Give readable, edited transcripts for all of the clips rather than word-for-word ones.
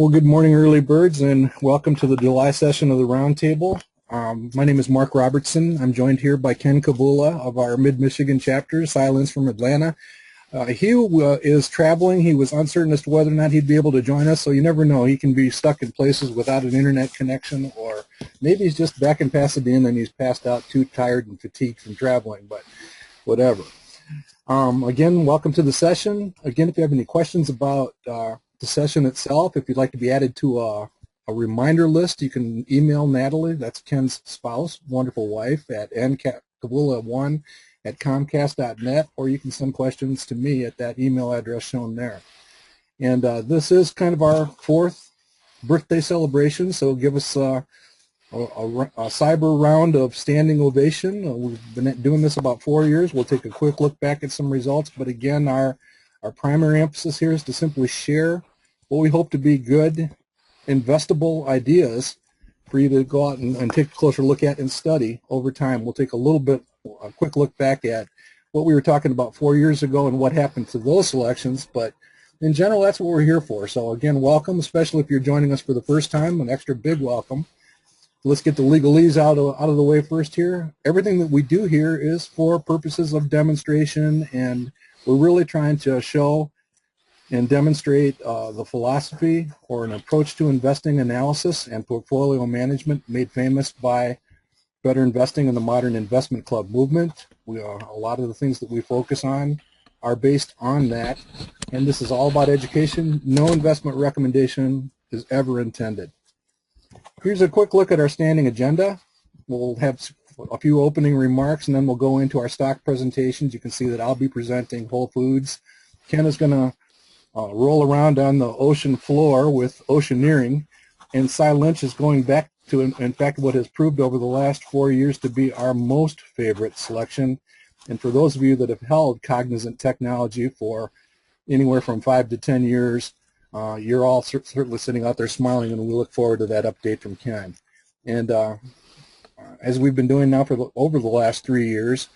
Well, good morning, early birds, and welcome to the July session of the Roundtable. My name is Mark Robertson. I'm joined here by Ken Kabula of our Mid-Michigan chapter, Silence from Atlanta. Hugh is traveling. He was uncertain as to whether or not he'd be able to join us, so you never know. He can be stuck in places without an internet connection, or maybe he's just back in Pasadena and he's passed out, too tired and fatigued from traveling, but whatever. Again, welcome to the session. Again, if you have any questions about the session itself, if you'd like to be added to a reminder list, you can email Natalie, that's Ken's spouse, wonderful wife, at nkabula1@comcast.net, or you can send questions to me at that email address shown there. And this is kind of our 4th birthday celebration, so give us a cyber round of standing ovation. We've been doing this about 4 years. We'll take a quick look back at some results, but again, our primary emphasis here is to simply share what we hope to be good, investable ideas for you to go out and take a closer look at and study over time. We'll take a quick look back at what we were talking about 4 years ago and what happened to those selections, but in general, that's what we're here for. So again, welcome, especially if you're joining us for the first time, an extra big welcome. Let's get the legalese out of the way first here. Everything that we do here is for purposes of demonstration, and we're really trying to show and demonstrate the philosophy or an approach to investing analysis and portfolio management made famous by Better Investing in the Modern Investment Club movement. A lot of the things that we focus on are based on that, and this is all about education. No investment recommendation is ever intended. Here's a quick look at our standing agenda. We'll have a few opening remarks, and then we'll go into our stock presentations. You can see that I'll be presenting Whole Foods. Ken is going to roll around on the ocean floor with Oceaneering, and Cy Lynch is going back to, in fact, what has proved over the last 4 years to be our most favorite selection. And for those of you that have held Cognizant technology for anywhere from 5 to 10 years, you're all certainly sitting out there smiling, and we look forward to that update from Ken. And as we've been doing now for over the last 3 years,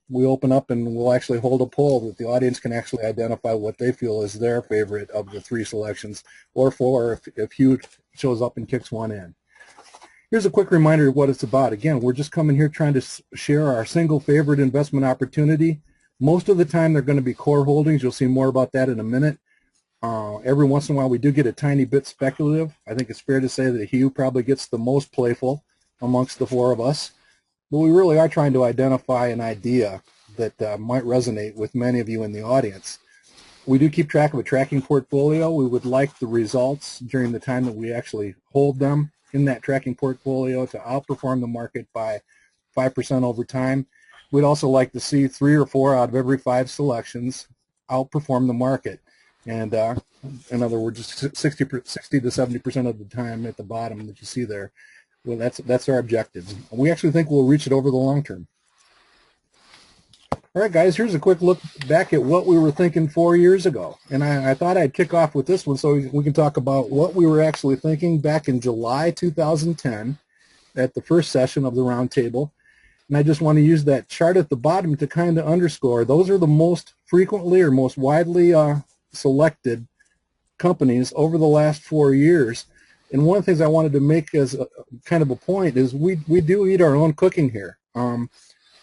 we open up and we'll actually hold a poll that the audience can actually identify what they feel is their favorite of the 3 selections, or 4 if Hugh shows up and kicks one in. Here's a quick reminder of what it's about. Again, we're just coming here trying to share our single favorite investment opportunity. Most of the time they're going to be core holdings. You'll see more about that in a minute. Every once in a while we do get a tiny bit speculative. I think it's fair to say that Hugh probably gets the most playful amongst the 4 of us. But we really are trying to identify an idea that might resonate with many of you in the audience. We do keep track of a tracking portfolio. We would like the results during the time that we actually hold them in that tracking portfolio to outperform the market by 5% over time. We'd also like to see 3 or 4 out of every 5 selections outperform the market. And in other words, 60 to 70% of the time at the bottom that you see there. Well, that's our objective. We actually think we'll reach it over the long term. All right, guys, here's a quick look back at what we were thinking 4 years ago. And I thought I'd kick off with this one so we can talk about what we were actually thinking back in July 2010 at the first session of the Roundtable. And I just want to use that chart at the bottom to kind of underscore those are the most frequently or most widely selected companies over the last 4 years. And one of the things I wanted to make as kind of a point is we do eat our own cooking here. The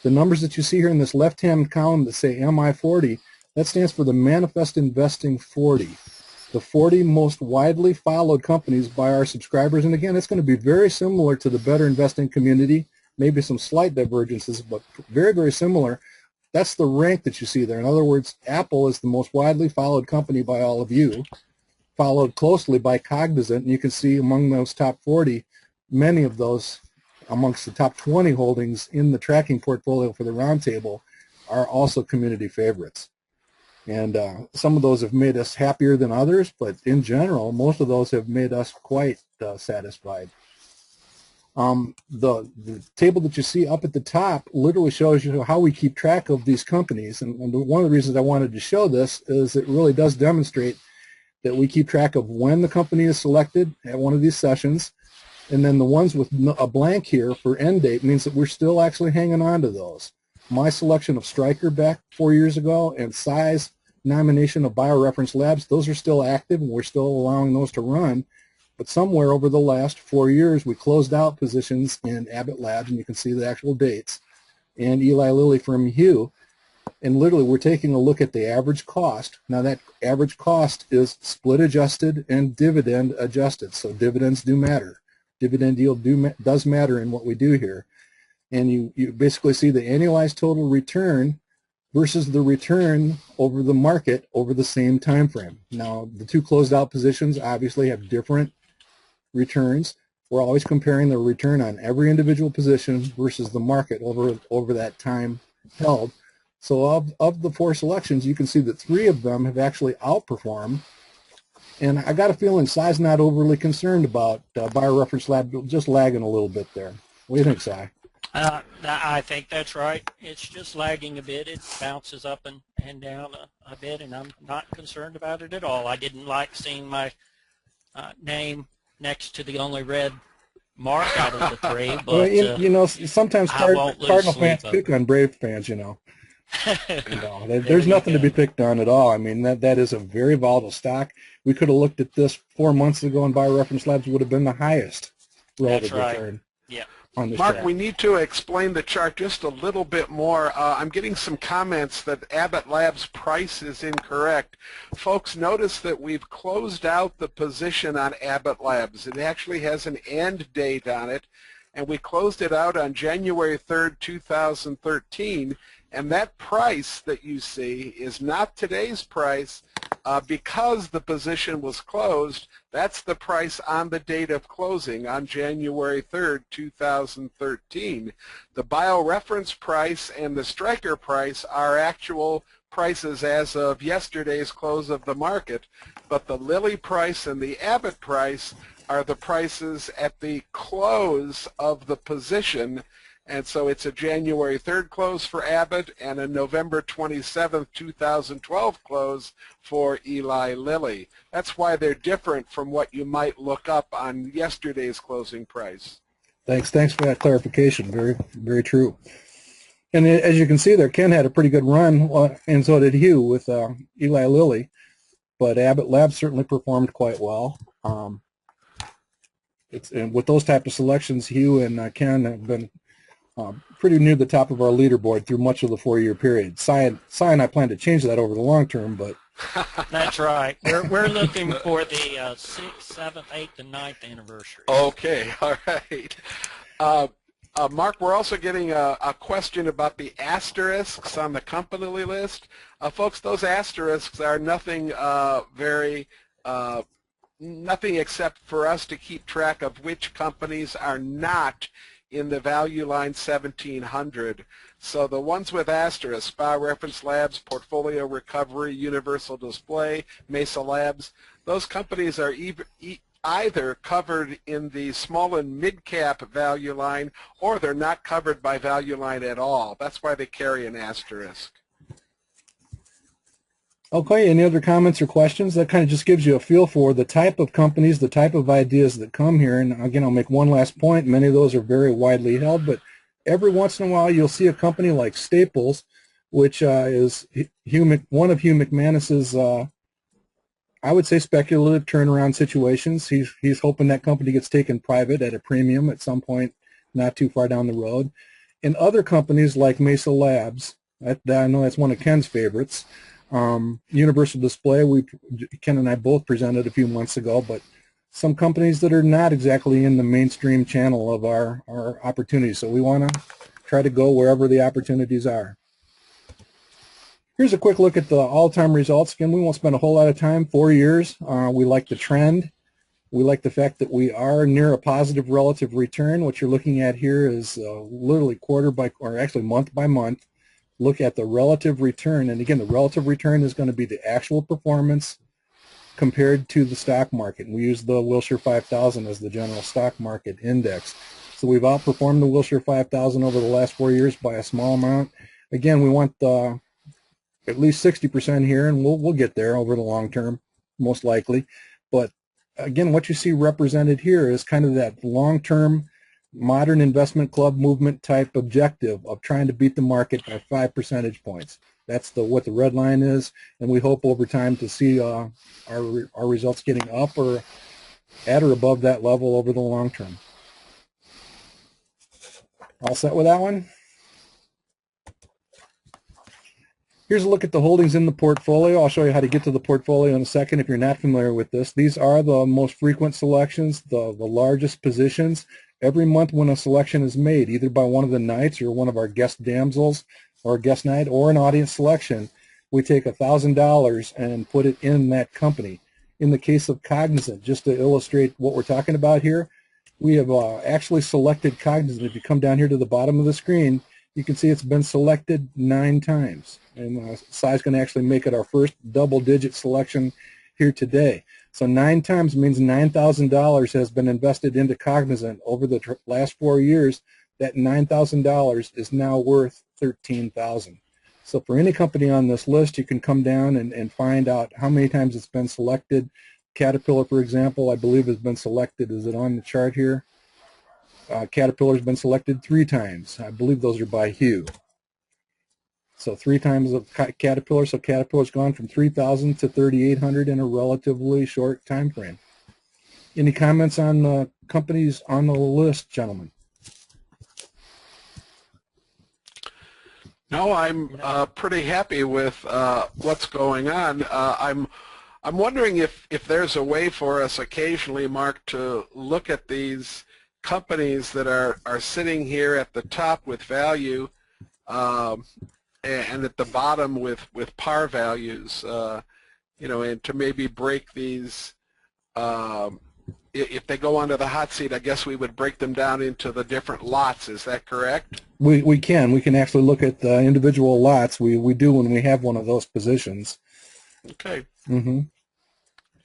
numbers that you see here in this left-hand column that say MI40, that stands for the Manifest Investing 40, the 40 most widely followed companies by our subscribers. And again, it's going to be very similar to the Better Investing community, maybe some slight divergences, but very, very similar. That's the rank that you see there. In other words, Apple is the most widely followed company by all of you, followed closely by Cognizant, and you can see among those top 40, many of those amongst the top 20 holdings in the tracking portfolio for the Roundtable are also community favorites. And some of those have made us happier than others, but in general, most of those have made us quite satisfied. The table that you see up at the top literally shows you how we keep track of these companies, and one of the reasons I wanted to show this is it really does demonstrate that we keep track of when the company is selected at one of these sessions, and then the ones with a blank here for end date means that we're still actually hanging on to those. My selection of Stryker back 4 years ago and Size nomination of bioreference labs, those are still active and we're still allowing those to run. But somewhere over the last 4 years, we closed out positions in Abbott Labs, and you can see the actual dates, and Eli Lilly from Hugh. And literally, we're taking a look at the average cost. Now, that average cost is split adjusted and dividend adjusted. So dividends do matter. Dividend yield does matter in what we do here. And you basically see the annualized total return versus the return over the market over the same time frame. Now, the two closed out positions obviously have different returns. We're always comparing the return on every individual position versus the market over that time held. So of the 4 selections, you can see that 3 of them have actually outperformed. And I got a feeling Cy's not overly concerned about bioreference lab just lagging a little bit there. What do you think, Cy? I think that's right. It's just lagging a bit. It bounces up and down a bit, and I'm not concerned about it at all. I didn't like seeing my name next to the only red mark out of the 3. But well, you know, sometimes Cardinal fans pick on Brave fans, you know. There's nothing to be picked on at all. I mean, that is a very volatile stock. We could have looked at this 4 months ago, and bioreference labs would have been the highest relative return. Yeah. Mark, chart. we need to explain the chart just a little bit more. I'm getting some comments that Abbott Labs price is incorrect. Folks, notice that we've closed out the position on Abbott Labs. It actually has an end date on it, and we closed it out on January 3rd, 2013. And that price that you see is not today's price because the position was closed. That's the price on the date of closing on January 3rd, 2013. The bioreference price and the striker price are actual prices as of yesterday's close of the market, but the Lilly price and the Abbott price are the prices at the close of the position. And so it's a January 3rd close for Abbott and a November 27th, 2012 close for Eli Lilly. That's why they're different from what you might look up on yesterday's closing price. Thanks for that clarification. Very, very true. And as you can see there, Ken had a pretty good run, and so did Hugh with Eli Lilly. But Abbott Labs certainly performed quite well. And with those type of selections, Hugh and Ken have been pretty near the top of our leaderboard through much of the 4-year period. Cy and I plan to change that over the long term, but that's right. We're looking for the 6th, 7th, 8th, and 9th anniversary. Okay, all right. Mark, we're also getting a question about the asterisks on the company list. Folks, those asterisks are nothing nothing except for us to keep track of which companies are not in the value line 1700. So the ones with asterisks, bioreference labs, portfolio recovery, universal display, Mesa Labs, those companies are either covered in the small and mid-cap value line, or they're not covered by value line at all. That's why they carry an asterisk. Okay, any other comments or questions? That kind of just gives you a feel for the type of companies, the type of ideas that come here. And again, I'll make one last point. Many of those are very widely held, but every once in a while you'll see a company like Staples, which is one of Hugh McManus's, I would say, speculative turnaround situations. He's hoping that company gets taken private at a premium at some point not too far down the road. And other companies like Mesa Labs, I know that's one of Ken's favorites. Universal Display, Ken and I both presented a few months ago, but some companies that are not exactly in the mainstream channel of our opportunities. So we want to try to go wherever the opportunities are. Here's a quick look at the all-time results. Again, we won't spend a whole lot of time. 4 years. We like the trend. We like the fact that we are near a positive relative return. What you're looking at here is literally month by month. Look at the relative return, and again, the relative return is going to be the actual performance compared to the stock market. We use the Wilshire 5000 as the general stock market index. So we've outperformed the Wilshire 5000 over the last 4 years by a small amount. Again, we want at least 60% here, and we'll get there over the long term, most likely. But again, what you see represented here is kind of that long-term modern investment club movement type objective of trying to beat the market by 5 percentage points. That's what the red line is, and we hope over time to see our results getting up or at or above that level over the long term. All set with that one? Here's a look at the holdings in the portfolio. I'll show you how to get to the portfolio in a second if you're not familiar with this. These are the most frequent selections, the largest positions. Every month when a selection is made, either by one of the knights or one of our guest damsels or a guest knight or an audience selection, we take $1,000 and put it in that company. In the case of Cognizant, just to illustrate what we're talking about here, we have actually selected Cognizant. If you come down here to the bottom of the screen, you can see it's been selected 9 times. And Sai's going to actually make it our first double-digit selection here today. So 9 times means $9,000 has been invested into Cognizant over the last 4 years. That $9,000 is now worth $13,000. So for any company on this list, you can come down and find out how many times it's been selected. Caterpillar, for example, I believe has been selected. Is it on the chart here? Caterpillar's been selected 3 times. I believe those are by Hugh. So 3 times of Caterpillar. So Caterpillar's gone from 3,000 to 3,800 in a relatively short time frame. Any comments on the companies on the list, gentlemen? No, I'm pretty happy with what's going on. I'm wondering if there's a way for us occasionally, Mark, to look at these companies that are sitting here at the top with value and at the bottom with par values, you know, and to maybe break these. If they go onto the hot seat, I guess we would break them down into the different lots. Is that correct? We can actually look at the individual lots. We do when we have one of those positions. Okay. Mm-hmm.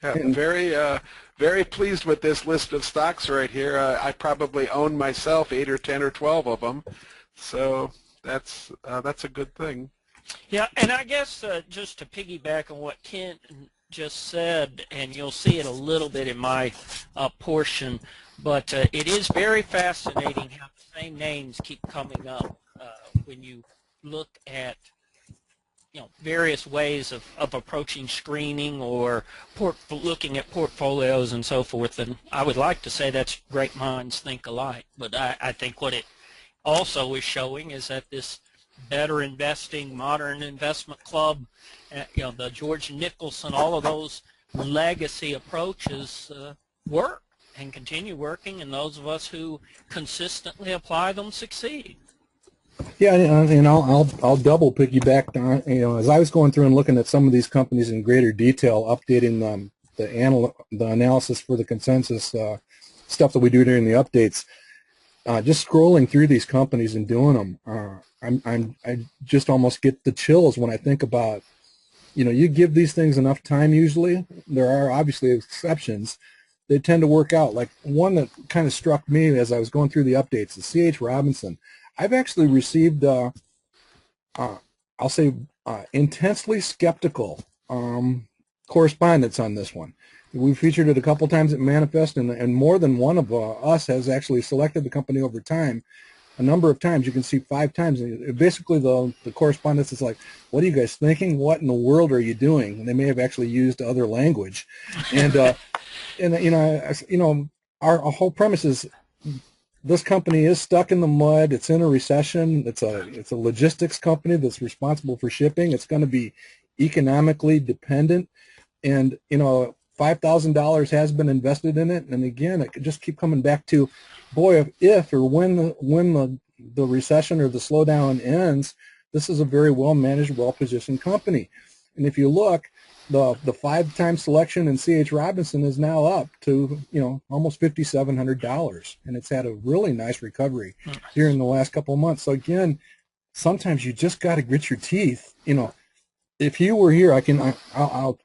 Yeah, very pleased with this list of stocks right here. I probably own myself 8 or 10 or 12 of them, so that's a good thing. Yeah, and I guess just to piggyback on what Kent just said, and you'll see it a little bit in my portion, but it is very fascinating how the same names keep coming up when you look at various ways of approaching screening or looking at portfolios and so forth. And I would like to say that's great minds think alike, but I think what it also is showing is that this Better Investing, Modern Investment Club, the George Nicholson, all of those legacy approaches work and continue working, and those of us who consistently apply them succeed. Yeah, and I'll double piggyback on, as I was going through and looking at some of these companies in greater detail, updating the analysis for the consensus stuff that we do during the updates. Just scrolling through these companies and doing them, I just almost get the chills when I think about, you give these things enough time. Usually, there are obviously exceptions. They tend to work out. Like one that kind of struck me as I was going through the updates is C.H. Robinson. I've actually received, I'll say, intensely skeptical correspondence on this one. We featured it a couple times at Manifest, and more than one of us has actually selected the company over time. A number of times, you can see 5 times. Basically, the correspondence is like, "What are you guys thinking? What in the world are you doing?" And they may have actually used other language, and our whole premise is this company is stuck in the mud. It's in a recession. It's a logistics company that's responsible for shipping. It's going to be economically dependent, and $5,000 has been invested in it. And again, it could just keep coming back to, boy, if or when the recession or the slowdown ends, this is a very well managed, well positioned company. And if you look, the 5-time selection in C.H. Robinson is now up to almost $5,700, and it's had a really nice recovery here in the last couple of months. So again, sometimes you just got to grit your teeth. If you were here, I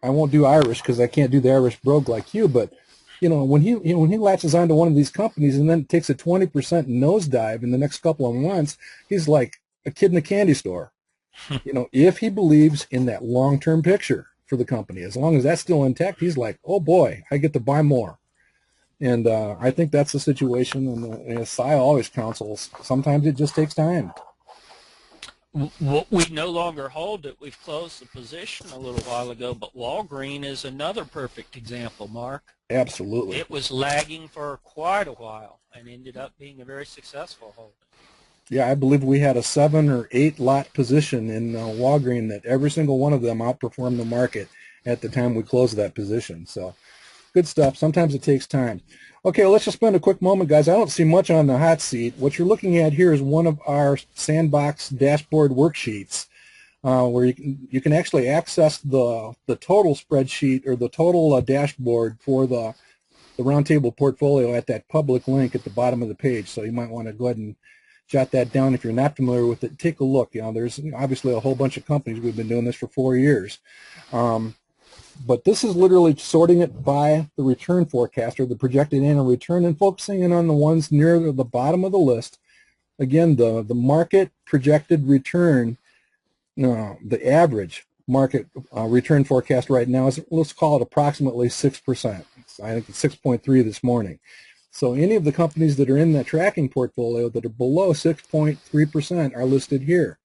won't do Irish because I can't do the Irish brogue like you, but when he latches onto one of these companies and then takes a 20% nosedive in the next couple of months, he's like a kid in a candy store. If he believes in that long-term picture for the company, as long as that's still intact, he's like, oh boy, I get to buy more. And I think that's the situation. And as Sai always counsels, sometimes it just takes time. We no longer hold it. We've closed the position a little while ago, but Walgreen is another perfect example, Mark. Absolutely. It was lagging for quite a while and ended up being a very successful holding. Yeah, I believe we had a 7 or 8 lot position in Walgreen that every single one of them outperformed the market at the time we closed that position. So good stuff. Sometimes it takes time. Okay, let's just spend a quick moment, guys. I don't see much on the hot seat. What you're looking at here is one of our Sandbox dashboard worksheets where you can actually access the total spreadsheet or the total dashboard for the roundtable portfolio at that public link at the bottom of the page. So you might want to go ahead and jot that down. If you're not familiar with it, take a look. You know, there's obviously a whole bunch of companies. We've been doing this for 4 years. But this is literally sorting it by the return forecast or the projected annual return and focusing in on the ones near the bottom of the list. Again, the market projected return, the average market return forecast right now is, let's call it approximately 6%. I think it's 6.3 this morning. So any of the companies that are in that tracking portfolio that are below 6.3% are listed here.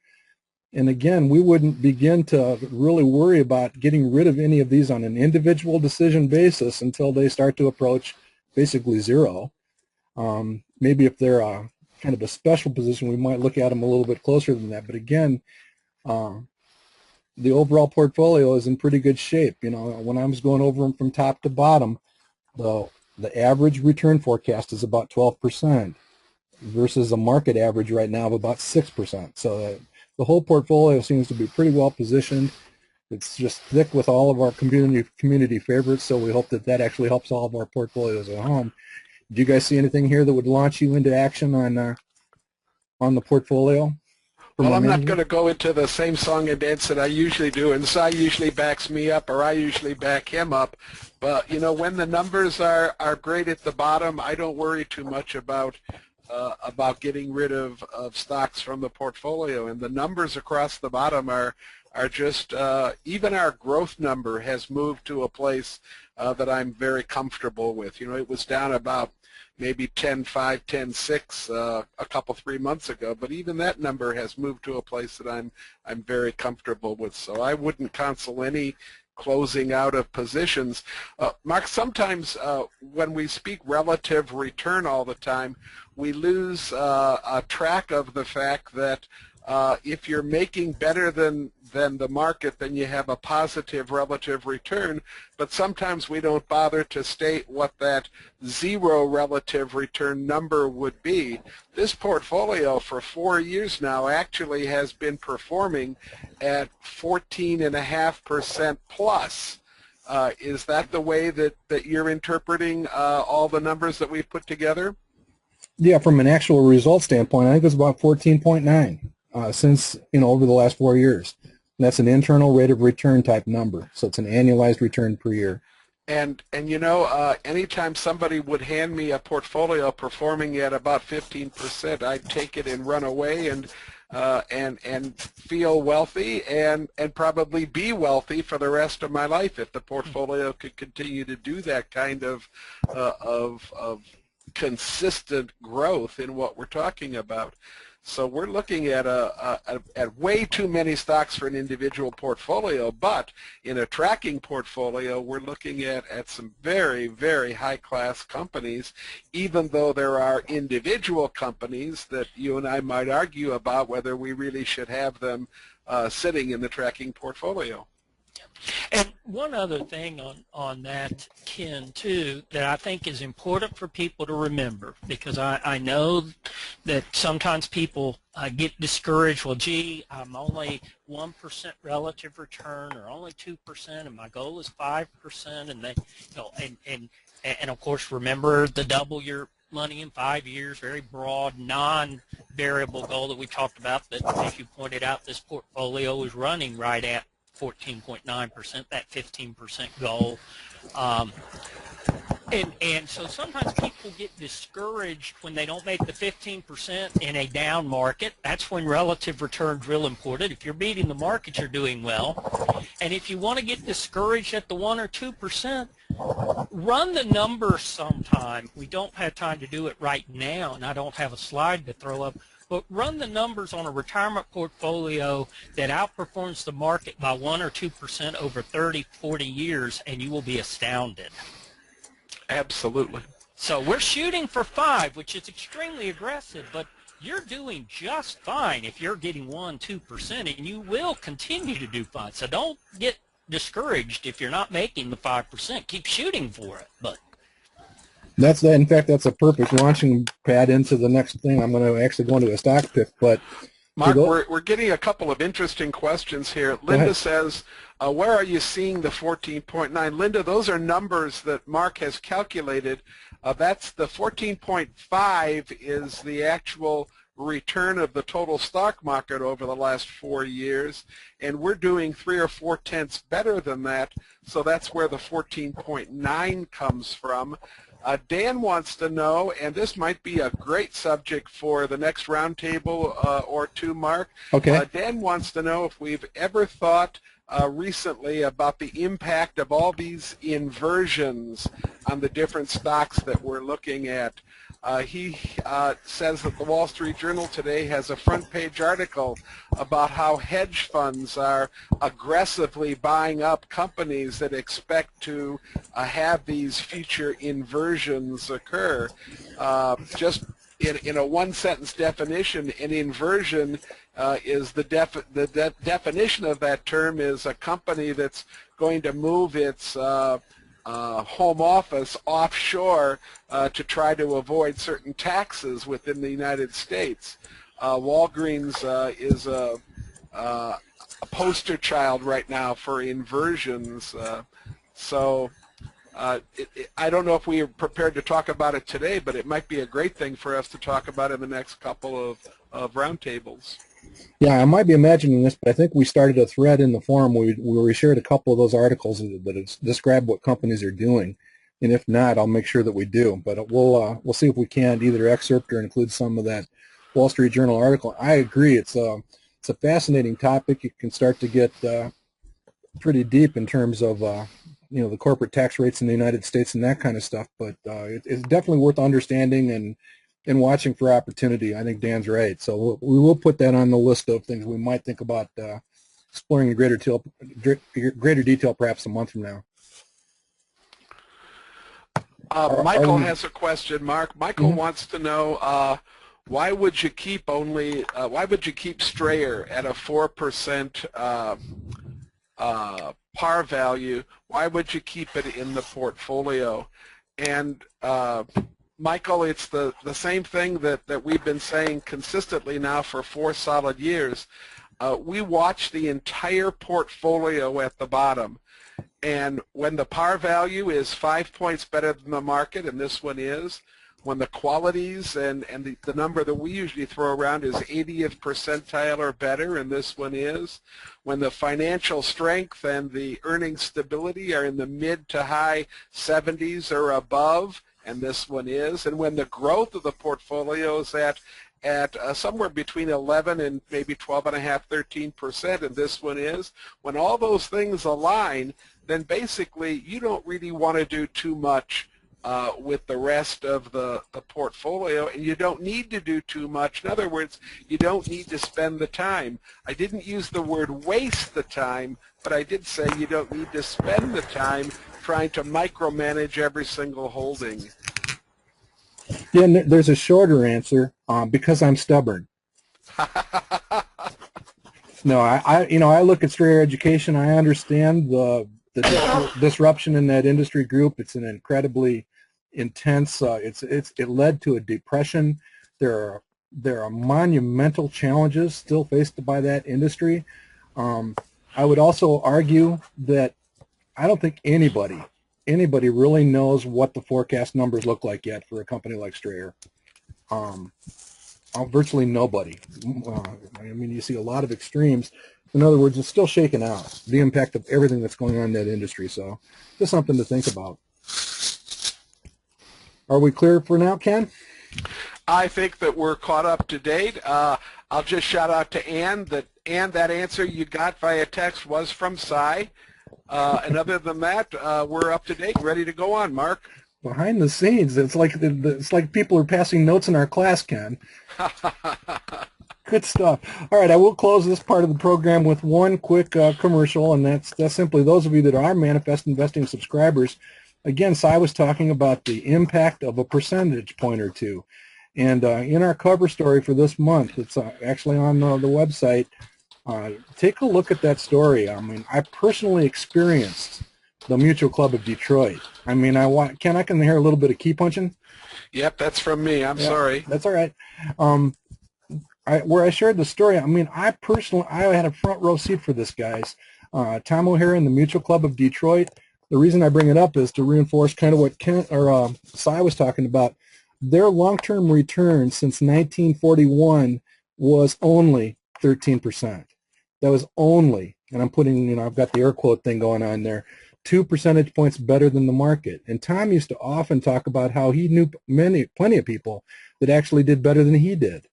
And again, we wouldn't begin to really worry about getting rid of any of these on an individual decision basis until they start to approach basically zero. Maybe if they're kind of a special position, we might look at them a little bit closer than that. But again, the overall portfolio is in pretty good shape. You know, when I was going over them from top to bottom, the average return forecast is about 12% versus a market average right now of about 6%. So the whole portfolio seems to be pretty well positioned. It's just thick with all of our community favorites, so we hope that that actually helps all of our portfolios at home. Do you guys see anything here that would launch you into action on the portfolio? Well, I'm not going to go into the same song and dance that I usually do, and Si usually backs me up or I usually back him up. But, you know, when the numbers are great at the bottom, I don't worry too much about getting rid of stocks from the portfolio. And the numbers across the bottom are just, even our growth number has moved to a place that I'm very comfortable with. You know, it was down about maybe 10.5, 10.6 a couple 3 months ago, but even that number has moved to a place that I'm very comfortable with. So I wouldn't counsel any closing out of positions. Mark, sometimes when we speak relative return all the time, we lose a track of the fact that if you're making better than the market, then you have a positive relative return, but sometimes we don't bother to state what that zero relative return number would be. This portfolio for 4 years now actually has been performing at 14.5% plus. Is that the way that you're interpreting all the numbers that we've put together? Yeah, from an actual result standpoint, I think it's about 14.9 since, you know, over the last 4 years. And that's an internal rate of return type number, so it's an annualized return per year. And you know, anytime somebody would hand me a portfolio performing at about 15%, I'd take it and run away and feel wealthy and probably be wealthy for the rest of my life if the portfolio could continue to do that kind of consistent growth in what we're talking about. So we're looking at at way too many stocks for an individual portfolio, but in a tracking portfolio, we're looking at some very, very high-class companies, even though there are individual companies that you and I might argue about whether we really should have them sitting in the tracking portfolio. And one other thing on that, Ken, too, that I think is important for people to remember, because I know that sometimes people get discouraged. Well, gee, I'm only 1% relative return or only 2%, and my goal is 5%, and they, you know, and of course, remember the double your money in 5 years, very broad, non-variable goal that we talked about. That, as you pointed out, this portfolio is running right at 14.9%, that 15% goal. And so sometimes people get discouraged when they don't make the 15% in a down market. That's when relative return's real important. If you're beating the market, you're doing well. And if you want to get discouraged at the 1 or 2%, run the numbers sometime. We don't have time to do it right now, and I don't have a slide to throw up. but run the numbers on a retirement portfolio that outperforms the market by 1 or 2% over 30, 40 years, and you will be astounded. Absolutely. So we're shooting for 5, which is extremely aggressive, but you're doing just fine if you're getting 1, 2%, and you will continue to do fine. So don't get discouraged if you're not making the 5%. Keep shooting for it. But that's that. In fact, that's a perfect launching pad into the next thing. I'm going to actually go into a stock pick, but Mark, we're getting a couple of interesting questions here. Linda says, where are you seeing the 14.9? Linda, those are numbers that Mark has calculated. That's the 14.5 is the actual return of the total stock market over the last 4 years, and we're doing 3 or 4 tenths better than that, so that's where the 14.9 comes from. Dan wants to know, and this might be a great subject for the next roundtable or two, Mark. Okay. Dan wants to know if we've ever thought recently about the impact of all these inversions on the different stocks that we're looking at. He says that the Wall Street Journal today has a front page article about how hedge funds are aggressively buying up companies that expect to have these future inversions occur. Just in a one-sentence definition, an inversion is the definition of that term is a company that's going to move its home office offshore to try to avoid certain taxes within the United States. Walgreens is a poster child right now for inversions. I don't know if we are prepared to talk about it today, but it might be a great thing for us to talk about in the next couple of roundtables. Yeah, I might be imagining this, but I think we started a thread in the forum where we shared a couple of those articles that describe what companies are doing, and if not, I'll make sure that we do. But we'll see if we can either excerpt or include some of that Wall Street Journal article. I agree, it's a fascinating topic. You can start to get pretty deep in terms of the corporate tax rates in the United States and that kind of stuff. But it's definitely worth understanding and watching for opportunity. I think Dan's right. So we will put that on the list of things we might think about exploring in greater detail perhaps a month from now. Michael has a question, Mark. Michael wants to know why would you keep Strayer at a 4% par value? Why would you keep it in the portfolio? And Michael, it's the same thing that we've been saying consistently now for 4 solid years. We watch the entire portfolio at the bottom, and when the par value is 5 points better than the market, and this one is, when the qualities and the number that we usually throw around is 80th percentile or better, and this one is, when the financial strength and the earning stability are in the mid to high 70s or above, and this one is, and when the growth of the portfolio is at somewhere between 11 and maybe 12.5%, 13%, and this one is, when all those things align, then basically you don't really want to do too much with the rest of the portfolio, and you don't need to do too much. In other words, you don't need to spend the time. I didn't use the word waste the time, but I did say you don't need to spend the time trying to micromanage every single holding. Yeah, there's a shorter answer, because I'm stubborn. No, I look at Strayer Education. I understand the disruption in that industry group. It's an incredibly intense. It led to a depression. There are monumental challenges still faced by that industry. I would also argue that I don't think anybody really knows what the forecast numbers look like yet for a company like Strayer. Virtually nobody. I mean, you see a lot of extremes. In other words, it's still shaking out, the impact of everything that's going on in that industry. So just something to think about. Are we clear for now, Ken? I think that we're caught up to date. I'll just shout out to Ann that answer you got via text was from Cy. And other than that, we're up to date, ready to go on, Mark. behind the scenes. It's like it's like people are passing notes in our class, Ken. Good stuff. All right, I will close this part of the program with one quick commercial, and that's simply those of you that are Manifest Investing subscribers. Again, Cy was talking about the impact of a percentage point or two. And in our cover story for this month, it's actually on the website. Take a look at that story. I mean, I personally experienced the Mutual Club of Detroit. I mean, Ken, I can hear a little bit of key punching. Yep, that's from me. I'm sorry. That's all right. Where I shared the story, I mean, I had a front row seat for this, guys. Tom O'Hara and the Mutual Club of Detroit. The reason I bring it up is to reinforce kind of what Ken or Cy was talking about. Their long-term return since 1941 was only 13%. That was only, and I'm putting, I've got the air quote thing going on there, 2 percentage points better than the market. And Tom used to often talk about how he knew plenty of people that actually did better than he did.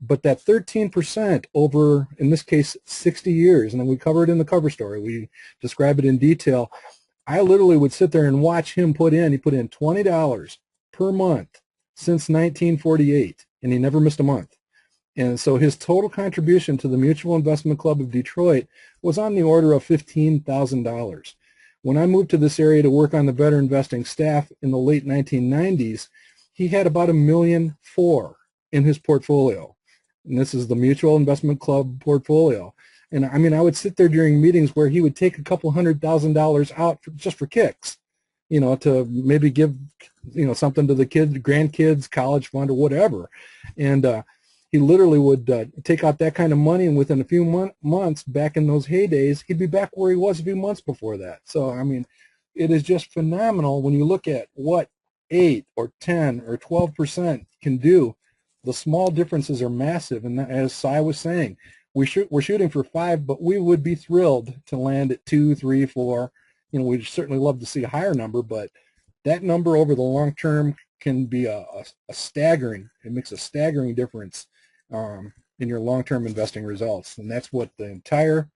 But that 13% over, in this case, 60 years, and then we cover it in the cover story, we describe it in detail. I literally would sit there and watch him he put in $20 per month since 1948, and he never missed a month. And so his total contribution to the Mutual Investment Club of Detroit was on the order of $15,000. When I moved to this area to work on the better investing staff in the late 1990s, he had about $1.4 million in his portfolio. And this is the Mutual Investment Club portfolio. And I mean, I would sit there during meetings where he would take a couple $100,000 out just for kicks, to maybe give, something to the kids, grandkids, college fund or whatever. And he literally would take out that kind of money, and within a few months, back in those heydays, he'd be back where he was a few months before that. So, I mean, it is just phenomenal when you look at what 8 or 10 or 12% can do. The small differences are massive, and as Cy was saying, we're shooting for 5, but we would be thrilled to land at 2, 3, 4. We'd certainly love to see a higher number, but that number over the long term can be a staggering. It makes a staggering difference in your long-term investing results, and that's what the entire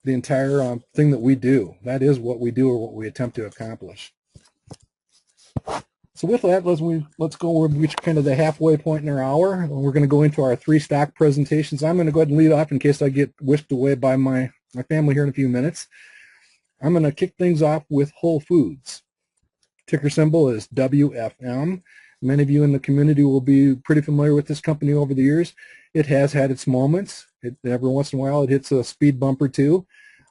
thing that we do. That is what we do, or what we attempt to accomplish. So with that, let's go. We've reached kind of the halfway point in our hour. We're going to go into our 3 stock presentations. I'm going to go ahead and lead off in case I get whisked away by my family here in a few minutes. I'm going to kick things off with Whole Foods. Ticker symbol is WFM. Many of you in the community will be pretty familiar with this company over the years. It has had its moments. Every once in a while it hits a speed bump or two.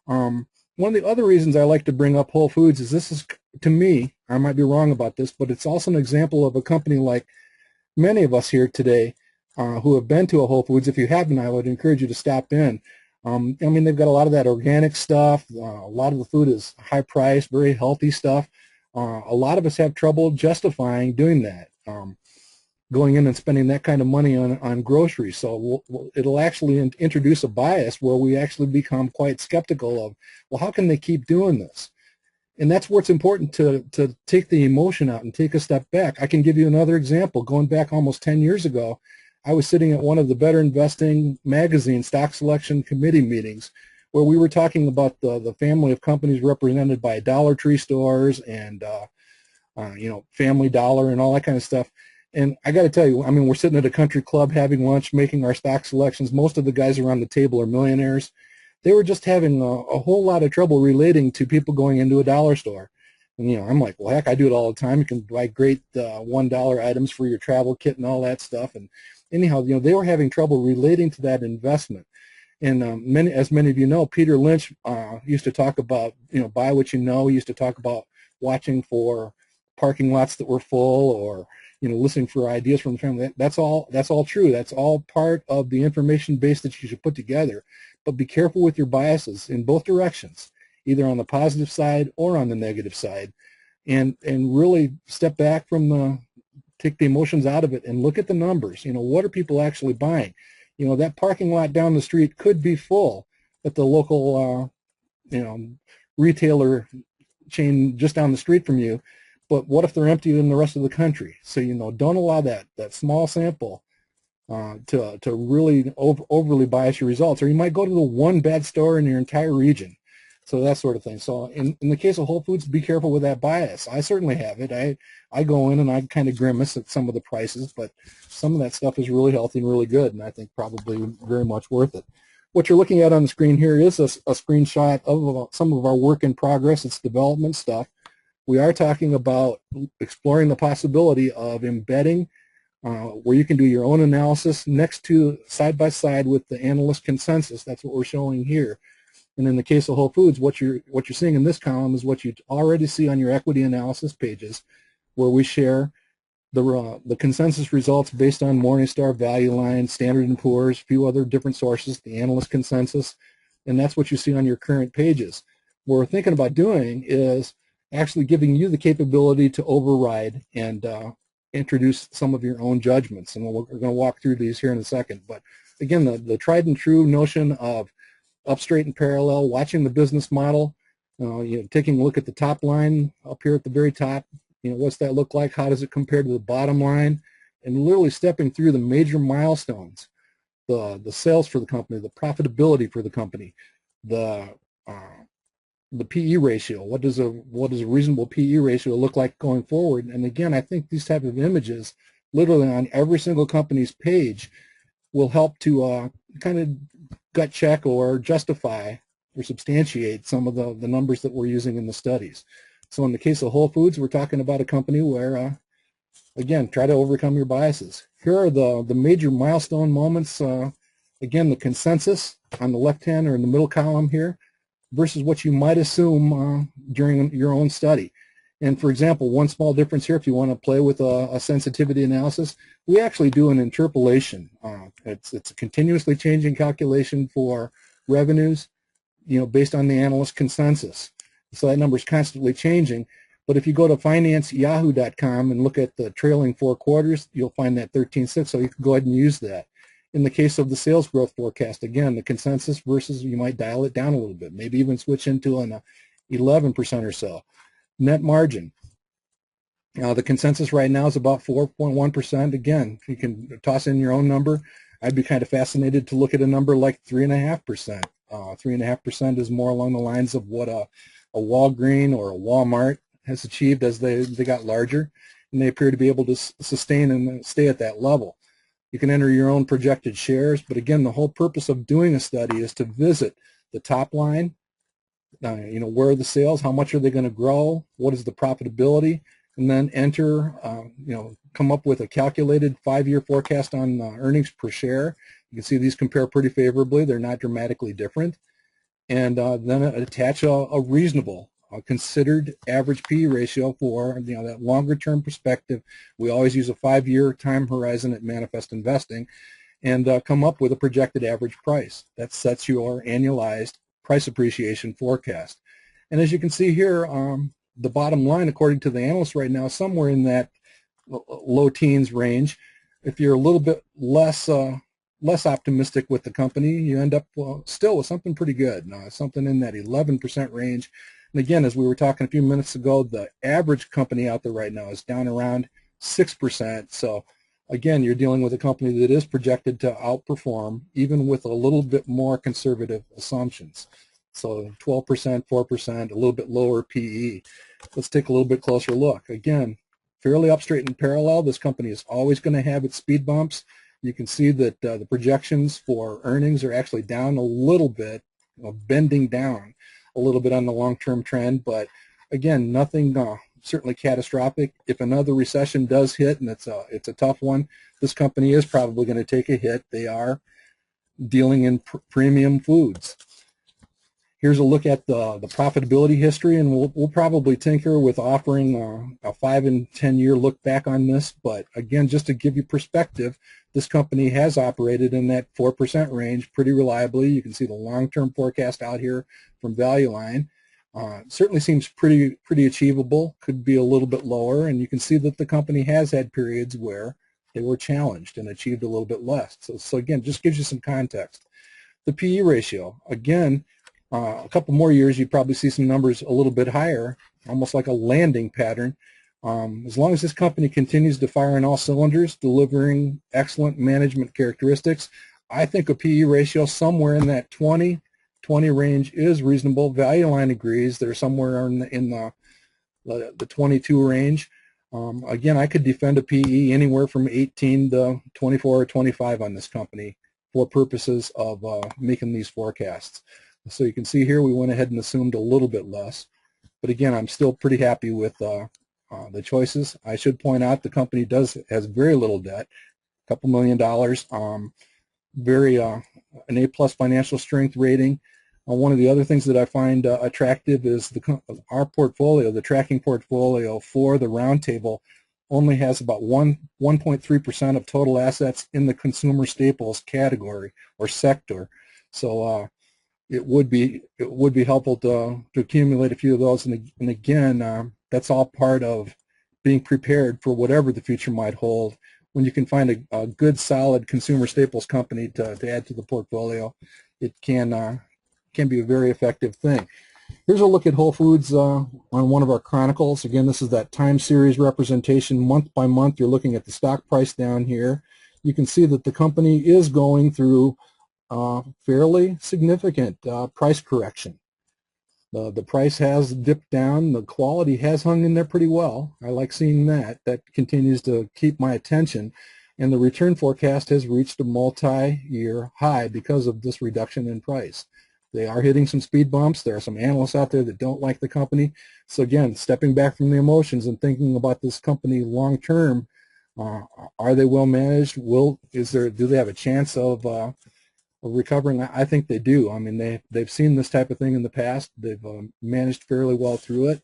One of the other reasons I like to bring up Whole Foods is this is, to me, I might be wrong about this, but it's also an example of a company like many of us here today who have been to a Whole Foods. If you haven't, I would encourage you to stop in. I mean, they've got a lot of that organic stuff. A lot of the food is high priced, very healthy stuff. A lot of us have trouble justifying doing that, going in and spending that kind of money on groceries. So it'll actually introduce a bias where we actually become quite skeptical of, well, how can they keep doing this? And that's where it's important to take the emotion out and take a step back. I can give you another example. Going back almost 10 years ago, I was sitting at one of the Better Investing magazine stock selection committee meetings where we were talking about the family of companies represented by Dollar Tree stores and Family Dollar and all that kind of stuff. And I got to tell you, I mean, we're sitting at a country club having lunch, making our stock selections. Most of the guys around the table are millionaires. They were just having a whole lot of trouble relating to people going into a dollar store. And, I'm like, well, heck, I do it all the time. You can buy great $1 items for your travel kit and all that stuff. And anyhow, they were having trouble relating to that investment. And as many of you know, Peter Lynch used to talk about, buy what you know. He used to talk about watching for parking lots that were full, or listening for ideas from the family. That's all true. That's all part of the information base that you should put together. But be careful with your biases in both directions, either on the positive side or on the negative side, and really step back take the emotions out of it and look at the numbers. What are people actually buying? That parking lot down the street could be full at the local, retailer chain just down the street from you. But what if they're empty in the rest of the country? So, don't allow that small sample to really overly bias your results. Or you might go to the one bad store in your entire region. So that sort of thing. So in the case of Whole Foods, be careful with that bias. I certainly have it. I go in and I kind of grimace at some of the prices, but some of that stuff is really healthy and really good, and I think probably very much worth it. What you're looking at on the screen here is a screenshot of some of our work in progress. It's development stuff. We are talking about exploring the possibility of embedding where you can do your own analysis next to side by side with the analyst consensus. That's what we're showing here. And in the case of Whole Foods, what you're seeing in this column is what you already see on your equity analysis pages, where we share the consensus results based on Morningstar, Value Line, Standard & Poor's, a few other different sources, the analyst consensus, and that's what you see on your current pages. What we're thinking about doing is actually giving you the capability to override and introduce some of your own judgments, and we're going to walk through these here in a second. But again, the tried and true notion of up straight and parallel, watching the business model, taking a look at the top line up here at the very top, what's that look like? How does it compare to the bottom line? And literally stepping through the major milestones, the sales for the company, the profitability for the company, the PE ratio. What does a reasonable PE ratio look like going forward? And again, I think these type of images, literally on every single company's page, will help to kind of gut check or justify or substantiate some of the numbers that we're using in the studies. So in the case of Whole Foods, we're talking about a company where, again, try to overcome your biases. Here are the major milestone moments. Again, the consensus on the left-hand or in the middle column here versus what you might assume during your own study. And for example, one small difference here, if you want to play with a sensitivity analysis, we actually do an interpolation. It's a continuously changing calculation for revenues, based on the analyst consensus. So that number is constantly changing. But if you go to financeyahoo.com and look at the trailing 4 quarters, you'll find that 13.6, so you can go ahead and use that. In the case of the sales growth forecast, again, the consensus versus you might dial it down a little bit, maybe even switch into an 11% or so. Net margin. The consensus right now is about 4.1%. Again, you can toss in your own number. I'd be kind of fascinated to look at a number like 3.5%. 3.5% is more along the lines of what a Walgreens or a Walmart has achieved as they got larger, and they appear to be able to sustain and stay at that level. You can enter your own projected shares, but again, the whole purpose of doing a study is to visit the top line, where are the sales, how much are they going to grow, what is the profitability, and then enter, come up with a calculated 5-year forecast on earnings per share. You can see these compare pretty favorably. They're not dramatically different. And then attach a reasonable, considered average PE ratio for that longer term perspective. We always use a 5-year time horizon at Manifest Investing, and come up with a projected average price. That sets your annualized price appreciation forecast. And as you can see here, the bottom line, according to the analysts right now, is somewhere in that low teens range. If you're a little bit less optimistic with the company, you end up still with something pretty good, something in that 11% range. And again, as we were talking a few minutes ago, the average company out there right now is down around 6%. So again, you're dealing with a company that is projected to outperform even with a little bit more conservative assumptions. So 12%, 4%, a little bit lower PE. Let's take a little bit closer look. Again, fairly up straight and parallel. This company is always going to have its speed bumps. You can see that the projections for earnings are actually down a little bit, bending down a little bit on the long-term trend. But again, nothing certainly catastrophic. If another recession does hit, and it's a tough one, this company is probably going to take a hit. They are dealing in premium foods. Here's a look at the profitability history, and we'll probably tinker with offering a 5 and 10 year look back on this. But again, just to give you perspective, this company has operated in that 4% range pretty reliably. You can see the long-term forecast out here from Value Line. Certainly seems pretty achievable. Could be a little bit lower, and you can see that the company has had periods where they were challenged and achieved a little bit less. So again, just gives you some context. The PE ratio, again, a couple more years, you'd probably see some numbers a little bit higher, almost like a landing pattern. As long as this company continues to fire on all cylinders, delivering excellent management characteristics, I think a PE ratio somewhere in that 20 20 range is reasonable. Value Line agrees. They're somewhere in the 22 range. Again, I could defend a PE anywhere from 18 to 24 or 25 on this company for purposes of making these forecasts. So you can see here we went ahead and assumed a little bit less. But again, I'm still pretty happy with the choices. I should point out the company has very little debt, a couple $1 million, very an A+ financial strength rating. One of the other things that I find attractive is our portfolio, the tracking portfolio for the roundtable, only has about 1.3% of total assets in the consumer staples category or sector. So it would be helpful to accumulate a few of those. And again, that's all part of being prepared for whatever the future might hold. When you can find a good, solid consumer staples company to add to the portfolio, it can be a very effective thing. Here's a look at Whole Foods on one of our chronicles. Again, this is that time series representation. Month by month, you're looking at the stock price down here. You can see that the company is going through fairly significant price correction. The price has dipped down. The quality has hung in there pretty well. I like seeing that. That continues to keep my attention. And the return forecast has reached a multi-year high because of this reduction in price. They are hitting some speed bumps. There are some analysts out there that don't like the company. So again, stepping back from the emotions and thinking about this company long term, are they well managed? Do they have a chance of recovering? I think they do. I mean, they've seen this type of thing in the past. They've managed fairly well through it,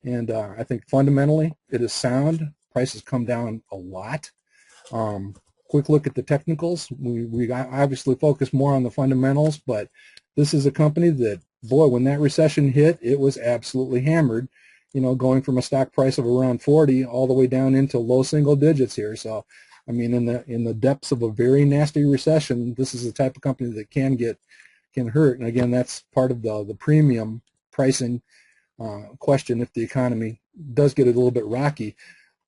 and I think fundamentally it is sound. Prices come down a lot. Quick look at the technicals. We obviously focus more on the fundamentals, but this is a company that, boy, when that recession hit, it was absolutely hammered. You know, going from a stock price of around 40 all the way down into low single digits here. So, I mean, in the depths of a very nasty recession, this is the type of company that can hurt. And again, that's part of the premium pricing question if the economy does get a little bit rocky.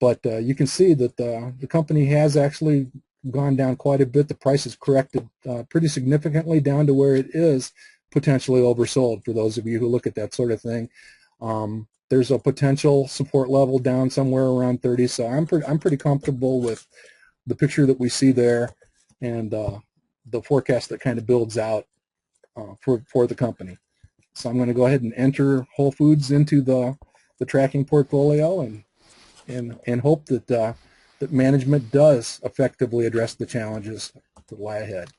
But you can see that the company has actually gone down quite a bit. The price has corrected pretty significantly down to where it is potentially oversold. For those of you who look at that sort of thing, there's a potential support level down somewhere around 30. So I'm pretty comfortable with the picture that we see there and the forecast that kind of builds out for the company. So I'm going to go ahead and enter Whole Foods into the tracking portfolio and hope that that management does effectively address the challenges that lie ahead.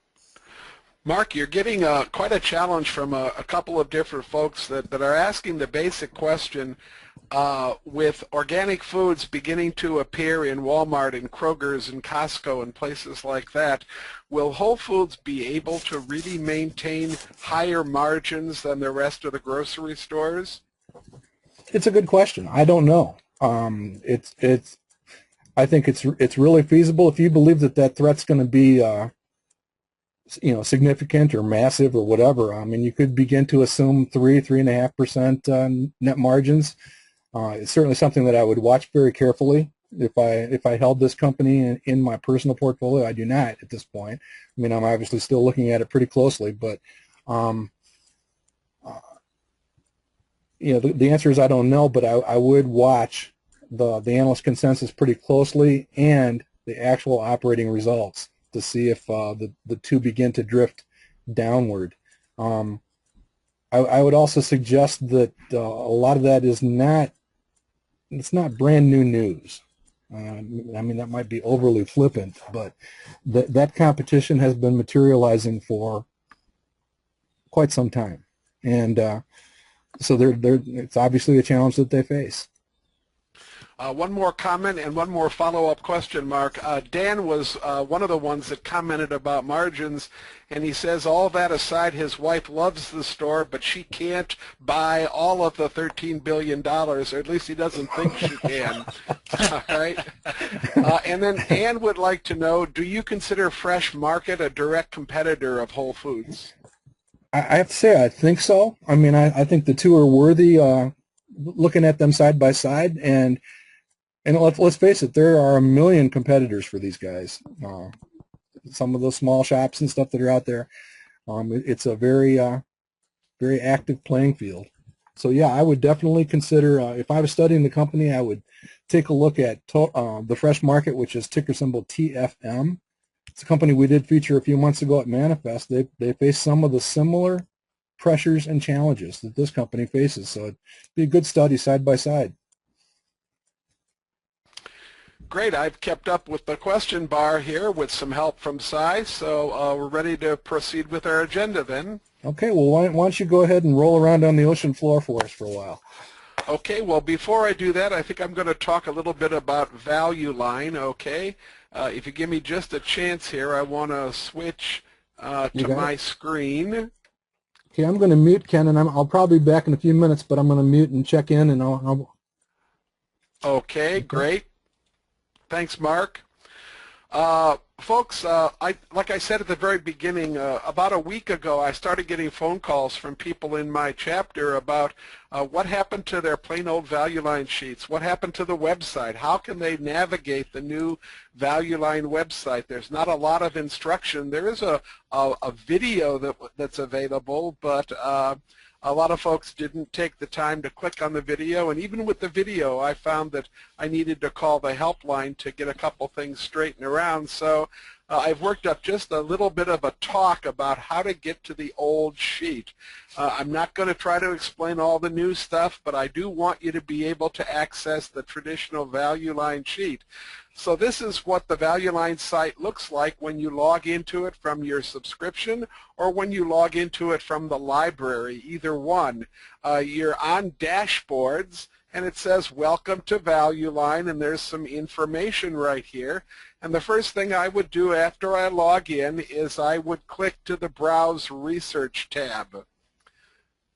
Mark, you're getting quite a challenge from a couple of different folks that are asking the basic question, with organic foods beginning to appear in Walmart and Kroger's and Costco and places like that, will Whole Foods be able to really maintain higher margins than the rest of the grocery stores? It's a good question. I don't know. I think it's really feasible if you believe that threat's going to be significant or massive or whatever. I mean, you could begin to assume 3.5% net margins. It's certainly something that I would watch very carefully if I held this company in my personal portfolio. I do not at this point. I mean, I'm obviously still looking at it pretty closely, but the answer is I don't know. But I would watch the analyst consensus pretty closely and the actual operating results to see if the two begin to drift downward. I would also suggest that a lot of that is not brand new news. I mean, that might be overly flippant, but that competition has been materializing for quite some time, and so it's obviously a challenge that they face. One more comment and one more follow-up question, Mark. Dan was one of the ones that commented about margins, and he says, all that aside, his wife loves the store, but she can't buy all of the $13 billion, or at least he doesn't think she can. All right. And then Ann would like to know, do you consider Fresh Market a direct competitor of Whole Foods? I have to say I think so. I mean, I think the two are worthy looking at them side by side, and let's face it, there are a million competitors for these guys. Some of those small shops and stuff that are out there. It's a very very active playing field. So yeah, I would definitely consider, if I was studying the company, I would take a look at the Fresh Market, which is ticker symbol TFM. It's a company we did feature a few months ago at Manifest. They face some of the similar pressures and challenges that this company faces. So it'd be a good study side by side. Great. I've kept up with the question bar here with some help from Cy, so we're ready to proceed with our agenda then. Okay, well, why don't you go ahead and roll around on the ocean floor for us for a while. Okay, well, before I do that, I think I'm going to talk a little bit about value line, okay? If you give me just a chance here, I want to switch to my screen. Okay, I'm going to mute Ken, and I'll probably be back in a few minutes, but I'm going to mute and check in, and I'll... Okay, great. Thanks, Mark. Folks, like I said at the very beginning, about a week ago, I started getting phone calls from people in my chapter about what happened to their plain old value line sheets, what happened to the website, how can they navigate the new value line website. There's not a lot of instruction. There is a video that's available, but a lot of folks didn't take the time to click on the video, and even with the video, I found that I needed to call the helpline to get a couple things straightened around. So I've worked up just a little bit of a talk about how to get to the old sheet. I'm not going to try to explain all the new stuff, but I do want you to be able to access the traditional value line sheet. So this is what the value line site looks like when you log into it from your subscription or when you log into it from the library, either one. You're on dashboards, and it says welcome to value line, and there's some information right here. And the first thing I would do after I log in is I would click to the Browse Research tab.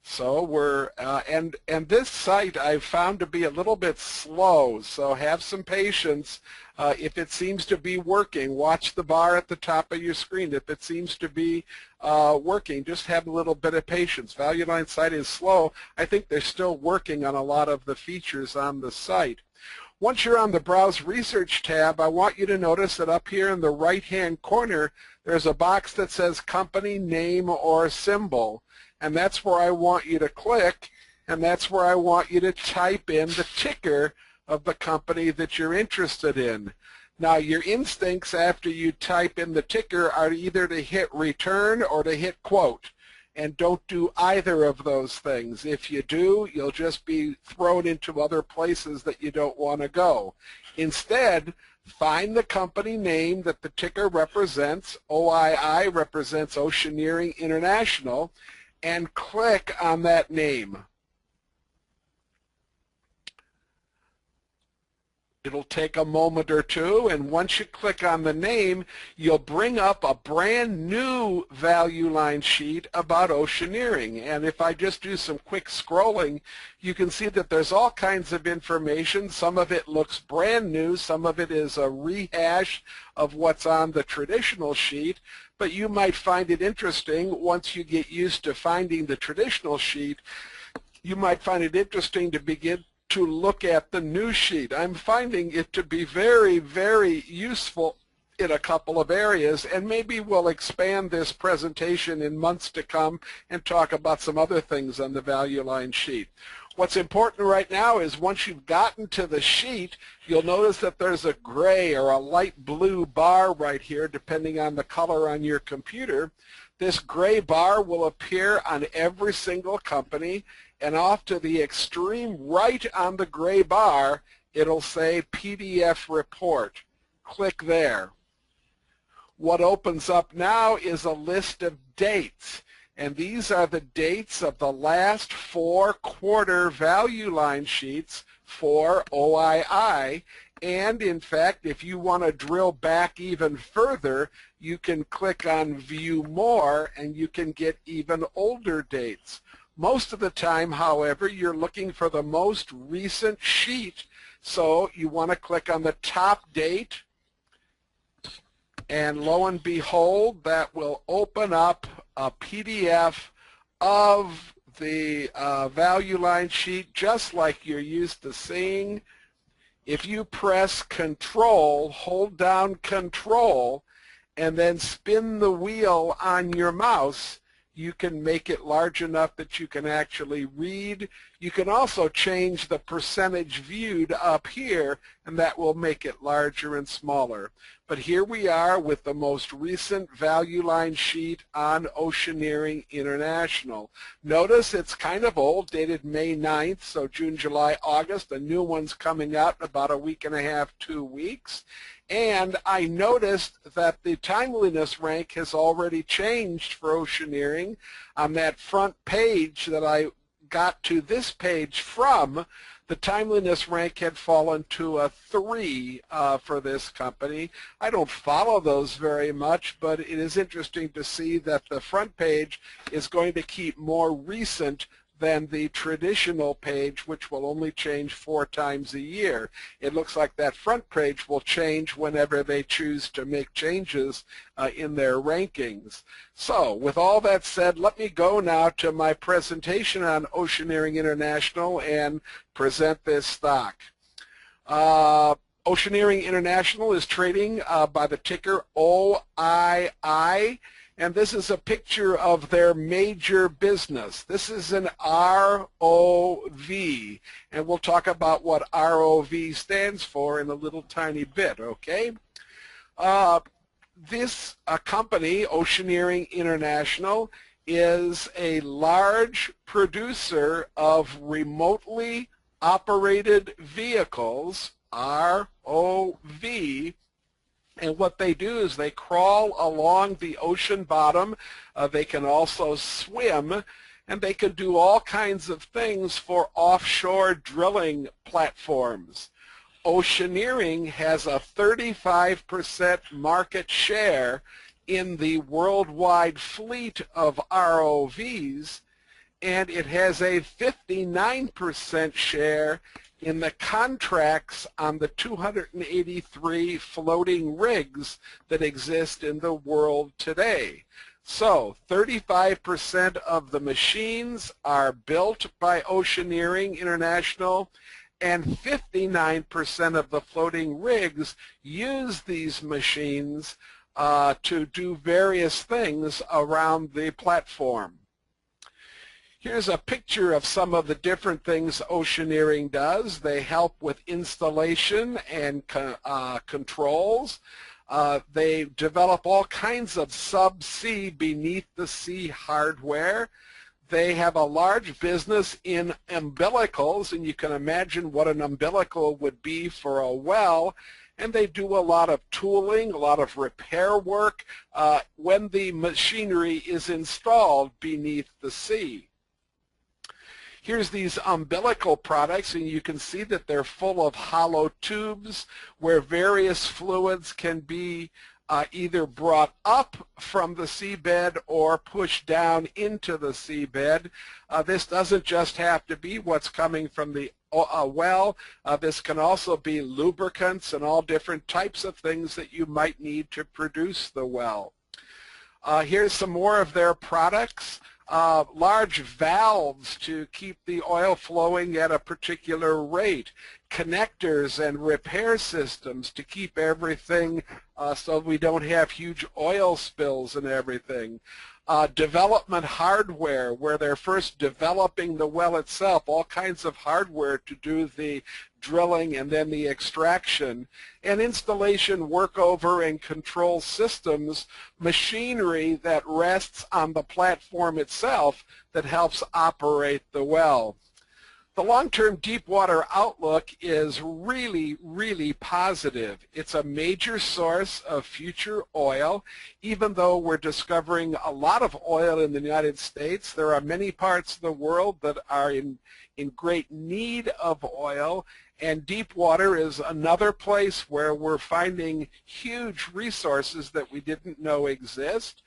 So we're, and this site I've found to be a little bit slow, so have some patience. If it seems to be working, watch the bar at the top of your screen. If it seems to be working, just have a little bit of patience. Value line site is slow. I think they're still working on a lot of the features on the site. Once you're on the Browse Research tab, I want you to notice that up here in the right-hand corner, there's a box that says Company Name or Symbol. And that's where I want you to click, and that's where I want you to type in the ticker of the company that you're interested in. Now, your instincts after you type in the ticker are either to hit return or to hit quote. And don't do either of those things. If you do, you'll just be thrown into other places that you don't want to go. Instead, find the company name that the ticker represents. OII represents Oceaneering International, and click on that name. It'll take a moment or two, and once you click on the name, you'll bring up a brand new value line sheet about Oceaneering. And if I just do some quick scrolling, you can see that there's all kinds of information. Some of it looks brand new, some of it is a rehash of what's on the traditional sheet, but you might find it interesting once you get used to finding the traditional sheet. You might find it interesting to begin to look at the new sheet. I'm finding it to be very, very useful in a couple of areas, and maybe we'll expand this presentation in months to come and talk about some other things on the value line sheet. What's important right now is once you've gotten to the sheet, you'll notice that there's a gray or a light blue bar right here, depending on the color on your computer. This gray bar will appear on every single company, and off to the extreme right on the gray bar, it'll say PDF report. Click there. What opens up now is a list of dates, and these are the dates of the last 4 quarter value line sheets for OII. And in fact, if you want to drill back even further, you can click on View More, and you can get even older dates. Most of the time, however, you're looking for the most recent sheet, so you want to click on the top date, and lo and behold, that will open up a PDF of the value line sheet just like you're used to seeing. If you press Control, hold down Control, and then spin the wheel on your mouse, You can make it large enough that you can actually read. You can also change the percentage viewed up here, and that will make it larger and smaller. But here we are with the most recent value line sheet on Oceaneering International. Notice it's kind of old, dated May 9th, so June, July, August. A new one's coming out in about a week and a half, 2 weeks. And I noticed that the timeliness rank has already changed for Oceaneering. On that front page that I got to this page from, the timeliness rank had fallen to a 3 for this company. I don't follow those very much, but it is interesting to see that the front page is going to keep more recent than the traditional page, which will only change 4 times a year. It looks like that front page will change whenever they choose to make changes in their rankings. So with all that said, let me go now to my presentation on Oceaneering International and present this stock. Oceaneering International is trading by the ticker OII. And this is a picture of their major business. This is an ROV, and we'll talk about what ROV stands for in a little tiny bit, okay? This company, Oceaneering International, is a large producer of remotely operated vehicles, ROV. And what they do is they crawl along the ocean bottom. They can also swim, and they can do all kinds of things for offshore drilling platforms. Oceaneering has a 35% market share in the worldwide fleet of ROVs, and it has a 59% share in the contracts on the 283 floating rigs that exist in the world today. So 35% of the machines are built by Oceaneering International, and 59% of the floating rigs use these machines to do various things around the platform. Here's a picture of some of the different things Oceaneering does. They help with installation and controls. They develop all kinds of subsea, beneath the sea hardware. They have a large business in umbilicals, and you can imagine what an umbilical would be for a well. And they do a lot of tooling, a lot of repair work when the machinery is installed beneath the sea. Here's these umbilical products, and you can see that they're full of hollow tubes where various fluids can be either brought up from the seabed or pushed down into the seabed. This doesn't just have to be what's coming from the well. This can also be lubricants and all different types of things that you might need to produce the well. Here's some more of their products. Large valves to keep the oil flowing at a particular rate, connectors and repair systems to keep everything so we don't have huge oil spills and everything. Development hardware, where they're first developing the well itself, all kinds of hardware to do the drilling and then the extraction, and installation, workover, and control systems, machinery that rests on the platform itself that helps operate the well. The long-term deep water outlook is really, really positive. It's a major source of future oil. Even though we're discovering a lot of oil in the United States, there are many parts of the world that are in great need of oil, and deep water is another place where we're finding huge resources that we didn't know exist.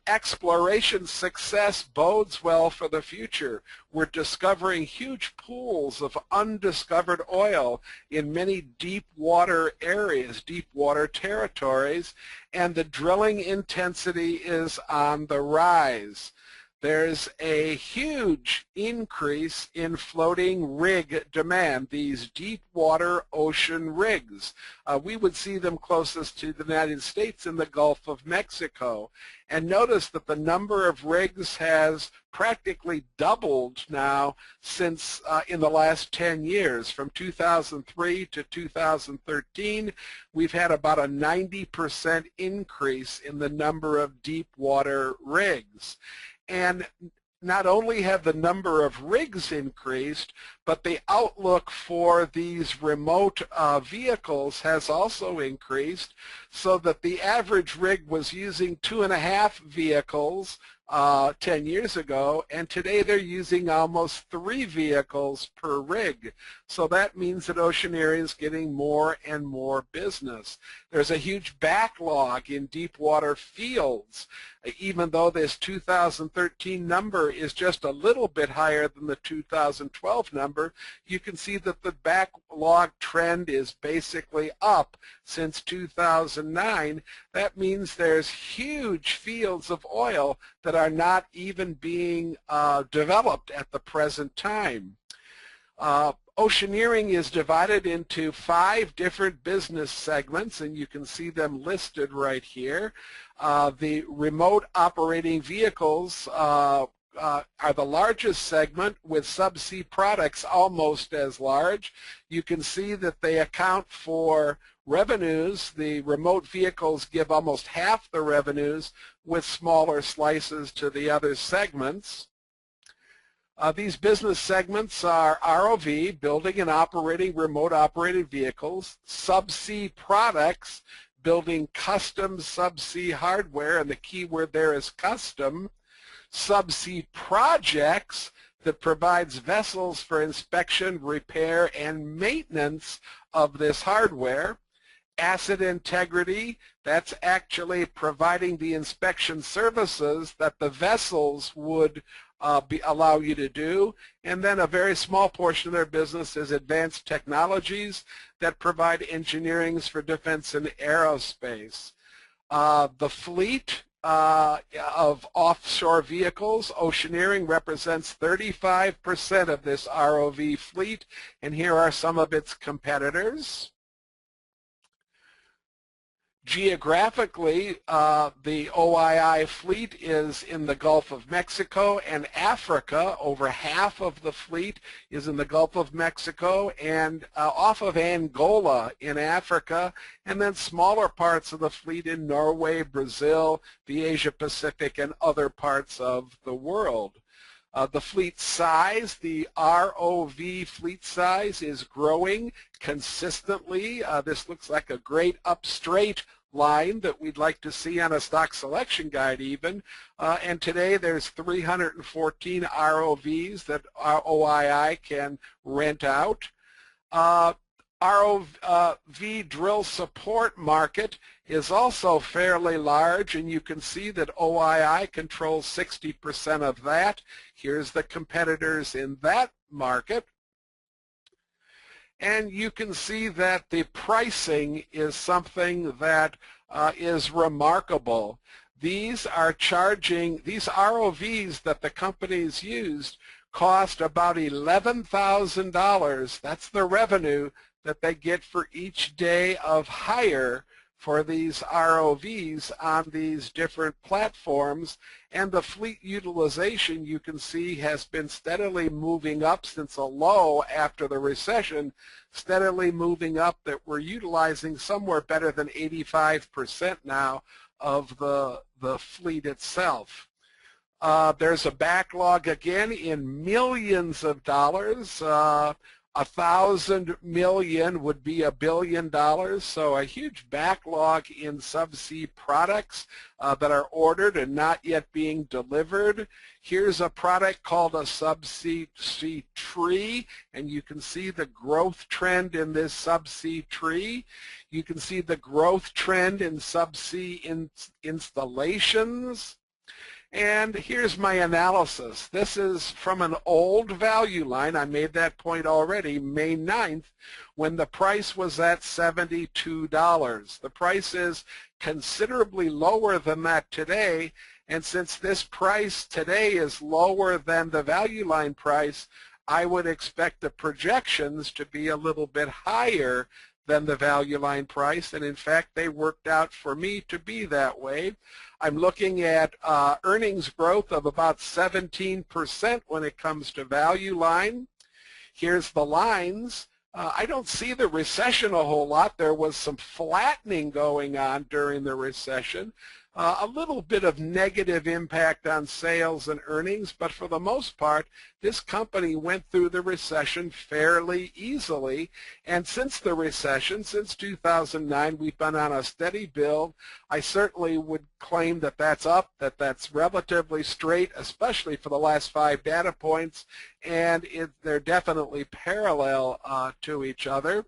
Exploration success bodes well for the future. We're discovering huge pools of undiscovered oil in many deep water areas, deep water territories, and the drilling intensity is on the rise. there's a huge increase in floating rig demand, these deep water ocean rigs. We would see them closest to the United States in the Gulf of Mexico. And notice that the number of rigs has practically doubled now since in the last 10 years. From 2003 to 2013, we've had about a 90% increase in the number of deep water rigs. And not only have the number of rigs increased, but the outlook for these remote vehicles has also increased, so that the average rig was using 2.5 vehicles 10 years ago, and today they're using almost 3 vehicles per rig. So that means that Oceaneering is getting more and more business. There's a huge backlog in deep water fields. Even though this 2013 number is just a little bit higher than the 2012 number, you can see that the backlog trend is basically up since 2009. That means there's huge fields of oil that are not even being developed at the present time. Oceaneering is divided into 5 different business segments, and you can see them listed right here. The remote operating vehicles are the largest segment, with subsea products almost as large. You can see that they account for revenues. The remote vehicles give almost half the revenues, with smaller slices to the other segments. These business segments are ROV, building and operating remote operated vehicles; subsea products, building custom subsea hardware, and the key word there is custom; subsea projects, that provides vessels for inspection, repair, and maintenance of this hardware; asset integrity, that's actually providing the inspection services that the vessels would allow you to do. And then a very small portion of their business is advanced technologies that provide engineerings for defense and aerospace. The fleet of offshore vehicles, Oceaneering represents 35% of this ROV fleet, and here are some of its competitors. Geographically, the OII fleet is in the Gulf of Mexico and Africa. Over half of the fleet is in the Gulf of Mexico and off of Angola in Africa, and then smaller parts of the fleet in Norway, Brazil, the Asia Pacific, and other parts of the world. The fleet size, the ROV fleet size, is growing consistently. This looks like a great up straight line that we'd like to see on a stock selection guide even. And today there's 314 ROVs that OII can rent out. ROV drill support market is also fairly large, and you can see that OII controls 60% of that. Here's the competitors in that market. And you can see that the pricing is something that is remarkable. These ROVs that the companies used cost about $11,000. That's the revenue that they get for each day of hire for these ROVs on these different platforms. And the fleet utilization, you can see, has been steadily moving up since a low after the recession, steadily moving up, that we're utilizing somewhere better than 85% now of the fleet itself. There's a backlog again in millions of dollars. 1,000 million would be $1 billion, so a huge backlog in subsea products that are ordered and not yet being delivered. Here's a product called a subsea tree, and you can see the growth trend in this subsea tree. You can see the growth trend in subsea installations. And here's my analysis. This is from an old value line. I made that point already, May 9th, when the price was at $72. The price is considerably lower than that today, And since this price today is lower than the value line price, I would expect the projections to be a little bit higher than the value line price, and in fact they worked out for me to be that way. I'm looking at earnings growth of about 17% when it comes to value line. Here's the lines. I don't see the recession a whole lot. There was some flattening going on during the recession. A little bit of negative impact on sales and earnings, but for the most part, this company went through the recession fairly easily. And since the recession, since 2009, we've been on a steady build. I certainly would claim that that's up, that that's relatively straight, especially for the last 5 data points, and they're definitely parallel to each other.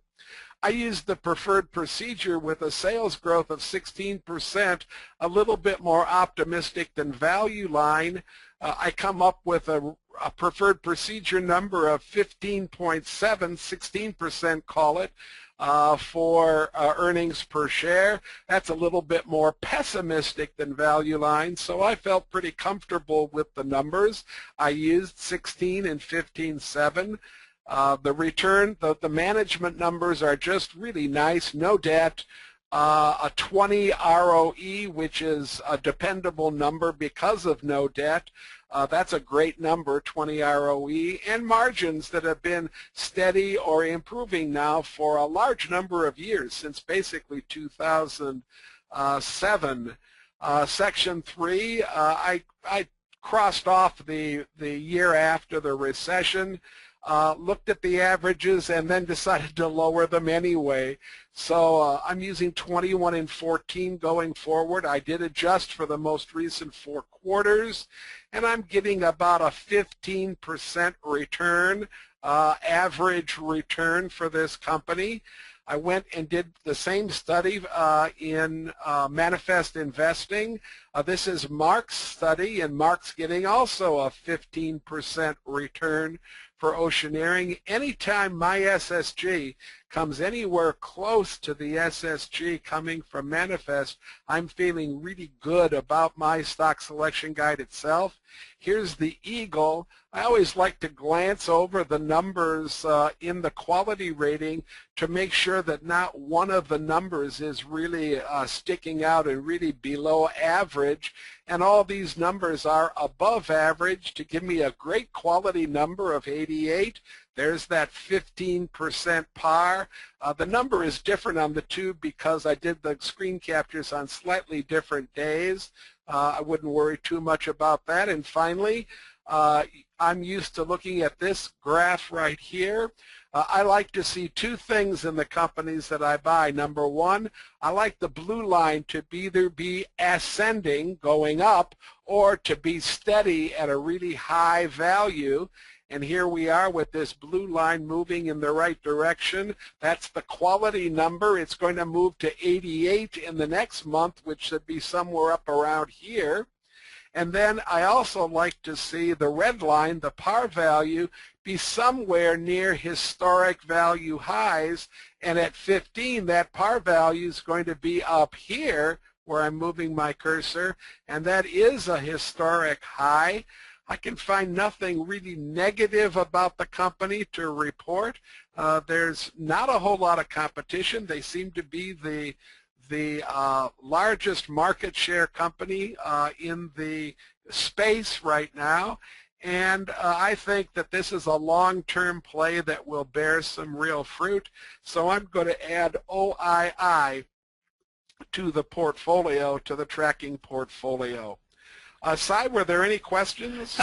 I used the preferred procedure with a sales growth of 16%, a little bit more optimistic than value line. I come up with a preferred procedure number of 15.7, 16% call it, for earnings per share. That's a little bit more pessimistic than value line, so I felt pretty comfortable with the numbers. I used 16 and 15.7. The return, the management numbers are just really nice, no debt, a 20 ROE, which is a dependable number because of no debt. That's a great number, 20 ROE, and margins that have been steady or improving now for a large number of years, since basically 2007. Section 3, I crossed off the year after the recession. Looked at the averages and then decided to lower them anyway. So I'm using 21 and 14 going forward. I did adjust for the most recent 4 quarters, and I'm getting about a 15% return, average return for this company. I went and did the same study in Manifest Investing. This is Mark's study, and Mark's getting also a 15% return for Oceaneering. Anytime my SSG comes anywhere close to the SSG coming from Manifest, I'm feeling really good about my stock selection guide itself. Here's the Eagle. I always like to glance over the numbers in the quality rating to make sure that not one of the numbers is really sticking out and really below average. And all these numbers are above average to give me a great quality number of 88. There's that 15% par. The number is different on the tube because I did the screen captures on slightly different days. I wouldn't worry too much about that. And finally, I'm used to looking at this graph right here. I like to see 2 things in the companies that I buy. Number 1, I like the blue line to either be ascending, going up, or to be steady at a really high value. And here we are with this blue line moving in the right direction. That's the quality number. It's going to move to 88 in the next month, which should be somewhere up around here. And then I also like to see the red line, the par value, be somewhere near historic value highs. And at 15, that par value is going to be up here where I'm moving my cursor, and that is a historic high. I can find nothing really negative about the company to report. There's not a whole lot of competition. They seem to be the largest market share company in the space right now. And I think that this is a long-term play that will bear some real fruit. So I'm going to add OII to the portfolio, to the tracking portfolio. Cy, were there any questions?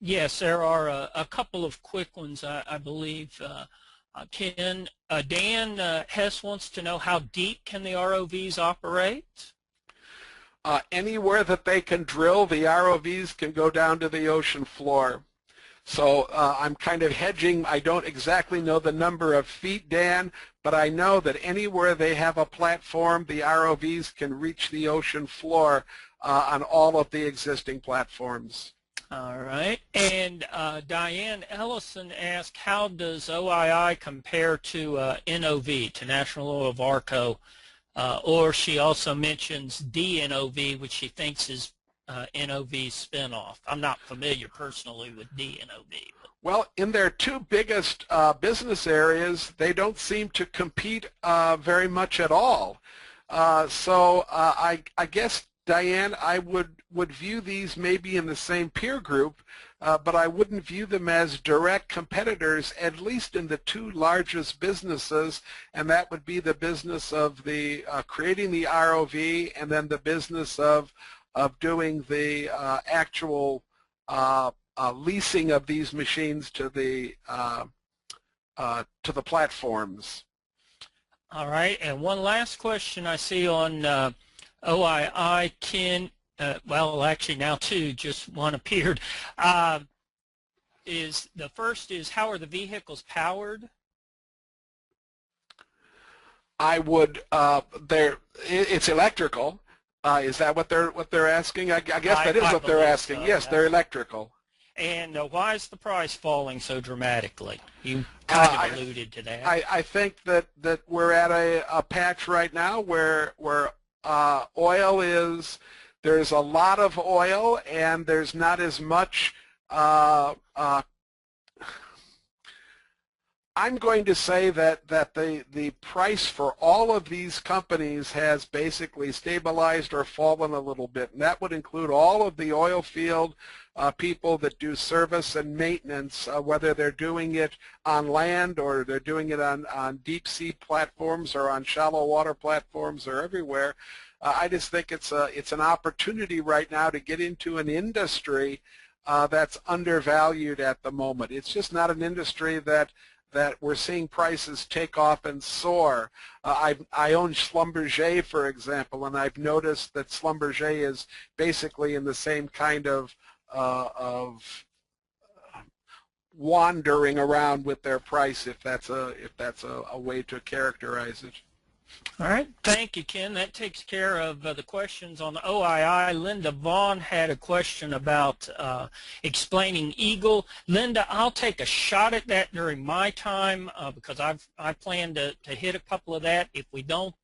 Yes, there are a couple of quick ones, I believe. Dan Hess wants to know, how deep can the ROVs operate? Anywhere that they can drill, the ROVs can go down to the ocean floor. So I'm kind of hedging. I don't exactly know the number of feet, Dan, but I know that anywhere they have a platform, the ROVs can reach the ocean floor on all of the existing platforms. All right. And Diane Ellison asked, how does OII compare to NOV, to National Oil Varco? Or she also mentions DNOV, which she thinks is NOV spinoff? I'm not familiar personally with DNOV. Well, in their two biggest business areas, they don't seem to compete very much at all. I guess, Diane, I would view these maybe in the same peer group, but I wouldn't view them as direct competitors, at least in the two largest businesses, and that would be the business of the creating the ROV, and then the business of doing the actual leasing of these machines to the platforms. All right, and one last question I see on OII, Ken. Well, actually now two, just one appeared. Is the first is, how are the vehicles powered? I would it's electrical. Is that what they're asking? I guess that is what they're asking. So, yes, they're electrical. And why is the price falling so dramatically? You kind of alluded to that. I think that we're at a patch right now where oil is, there's a lot of oil and there's not as much I'm going to say that the price for all of these companies has basically stabilized or fallen a little bit, and that would include all of the oil field people that do service and maintenance, whether they're doing it on land or they're doing it on deep sea platforms or on shallow water platforms or everywhere. I just think it's an opportunity right now to get into an industry that's undervalued at the moment. It's just not an industry that we're seeing prices take off and soar. I own Schlumberger, for example, and I've noticed that Schlumberger is basically in the same kind of wandering around with their price, if that's a way to characterize it. All right, thank you, Ken. That takes care of the questions on the OII. Linda Vaughn had a question about explaining Eagle. Linda, I'll take a shot at that during my time because I plan to hit a couple of that. If we don't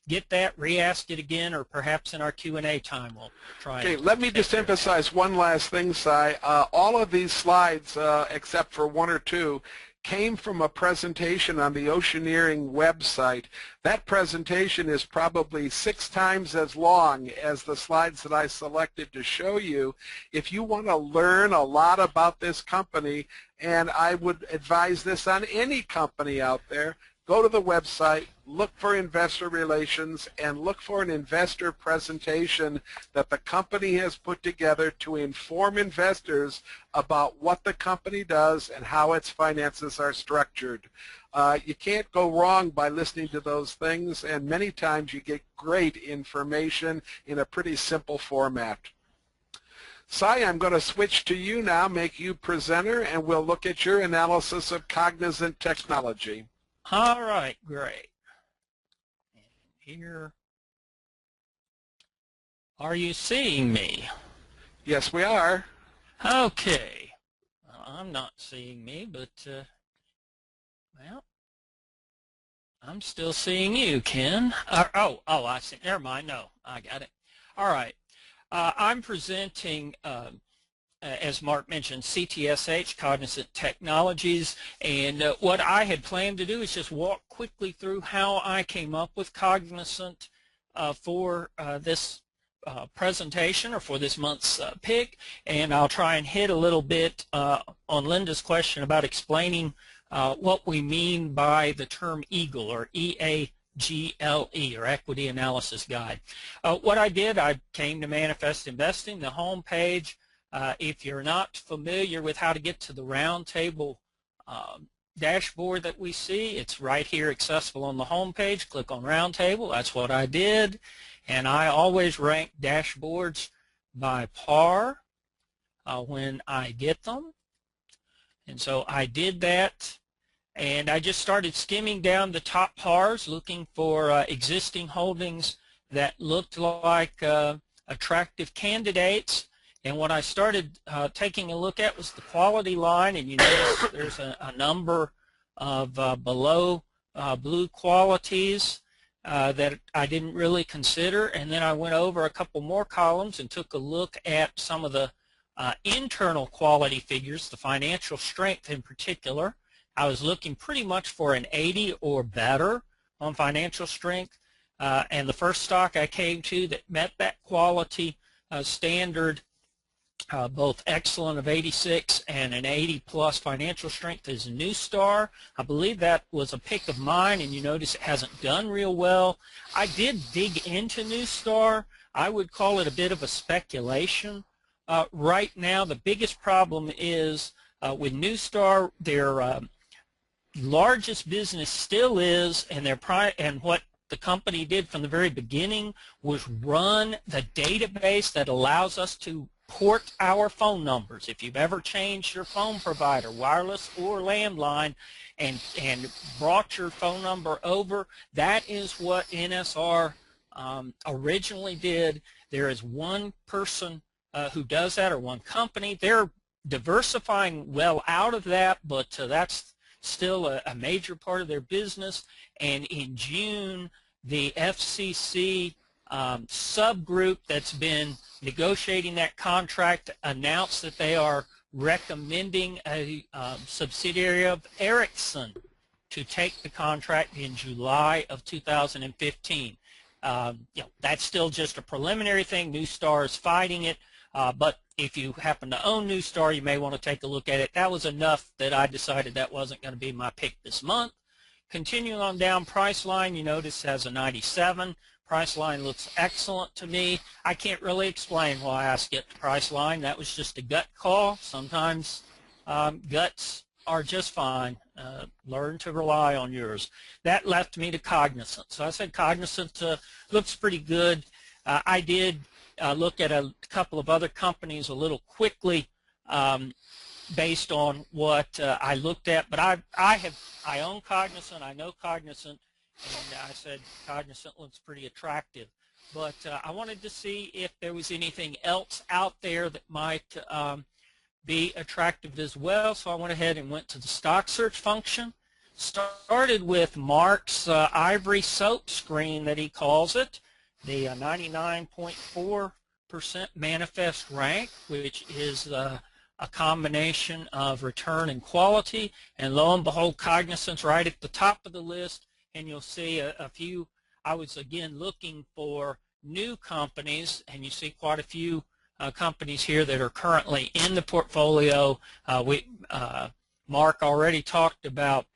get that, re-ask it again, or perhaps in our Q&A time we'll try. Okay, let me just emphasize one last thing, Si. All of these slides, except for one or two, came from a presentation on the Oceaneering website. That presentation is probably 6 times as long as the slides that I selected to show you. If you want to learn a lot about this company, and I would advise this on any company out there, go to the website, look for investor relations, and look for an investor presentation that the company has put together to inform investors about what the company does and how its finances are structured. You can't go wrong by listening to those things, and many times you get great information in a pretty simple format. Si, I'm going to switch to you now, make you presenter, and we'll look at your analysis of Cognizant technology. All right, great. And here, are you seeing me? Yes, we are. Okay. Well, I'm not seeing me, but, well, I'm still seeing you, Ken. Oh, I see. Never mind. No, I got it. All right. I'm presenting as Mark mentioned, CTSH, Cognizant Technologies, and what I had planned to do is just walk quickly through how I came up with Cognizant for this presentation, or for this month's pick, and I'll try and hit a little bit on Linda's question about explaining what we mean by the term EAGLE, or EAGLE, or Equity Analysis Guide. What I did, I came to Manifest Investing, the home page. If you're not familiar with how to get to the roundtable dashboard that we see, it's right here accessible on the home page. Click on roundtable. That's what I did. And I always rank dashboards by par when I get them. And so I did that. And I just started skimming down the top pars, looking for existing holdings that looked like attractive candidates. And what I started taking a look at was the quality line, and you notice there's a number of below blue qualities. that I didn't really consider, and then I went over a couple more columns and took a look at some of the internal quality figures, the financial strength in particular. I was looking pretty much for an 80 or better on financial strength, and the first stock I came to that met that quality standard, both excellent of 86 and an 80 plus financial strength, is Newstar. I believe that was a pick of mine, and you notice it hasn't done real well. I did dig into Newstar. I would call it a bit of a speculation. Right now, the biggest problem is with Newstar, their largest business still is, and what the company did from the very beginning was run the database that allows us to port our phone numbers. If you've ever changed your phone provider, wireless or landline, and brought your phone number over, that is what NSR originally did. There is one person who does that, or one company. They're diversifying well out of that, but that's still a major part of their business. And in June, the FCC subgroup that's been negotiating that contract announced that they are recommending a subsidiary of Ericsson to take the contract in July of 2015. That's still just a preliminary thing. Newstar is fighting it, but if you happen to own Newstar, you may want to take a look at it. That was enough that I decided that wasn't going to be my pick this month. Continuing on down, Priceline, you notice, has a 97. Priceline looks excellent to me. I can't really explain why I skipped Priceline. That was just a gut call. Sometimes guts are just fine. Learn to rely on yours. That left me to Cognizant. So I said Cognizant looks pretty good. I did look at a couple of other companies a little quickly based on what I looked at, but I own Cognizant. I know Cognizant, and I said Cognizant looks pretty attractive. But I wanted to see if there was anything else out there that might be attractive as well. So I went ahead and went to the stock search function. Started with Mark's ivory soap screen that he calls it, the 99.4% manifest rank, which is a combination of return and quality. And lo and behold, Cognizant's right at the top of the list, and you'll see a few. I was again looking for new companies, and you see quite a few companies here that are currently in the portfolio. Mark already talked about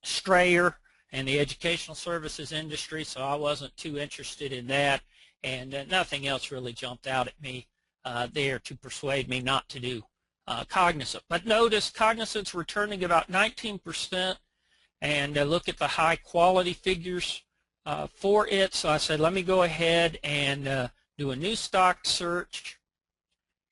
Strayer and the educational services industry, so I wasn't too interested in that, and nothing else really jumped out at me there to persuade me not to do Cognizant. But notice Cognizant's returning about 19%, and look at the high quality figures for it. So I said, let me go ahead and do a new stock search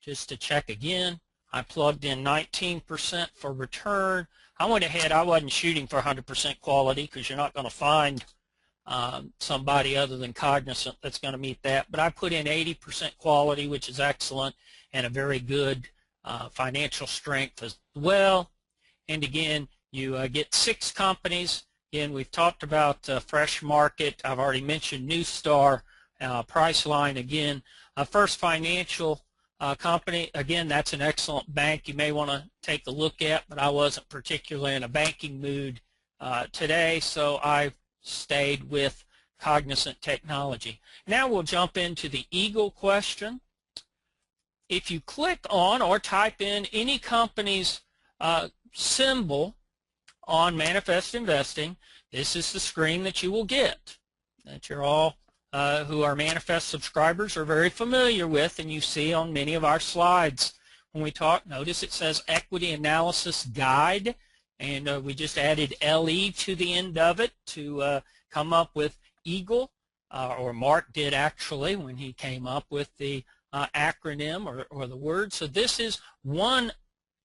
just to check again. I plugged in 19% for return. I went ahead, I wasn't shooting for 100% quality because you're not going to find somebody other than Cognizant that's going to meet that. But I put in 80% quality, which is excellent, and a very good financial strength as well. And again, you get 6 companies. Again, we've talked about Fresh Market. I've already mentioned Newstar, Priceline again. First Financial company, again, that's an excellent bank you may want to take a look at, but I wasn't particularly in a banking mood today, so I stayed with Cognizant Technology. Now we'll jump into the Eagle question. If you click on or type in any company's symbol on Manifest Investing, this is the screen that you will get, that you're all who are Manifest subscribers are very familiar with, and you see on many of our slides when we talk. Notice it says Equity Analysis Guide, and we just added LE to the end of it to come up with Eagle, or Mark did actually when he came up with the acronym or the word. So this is one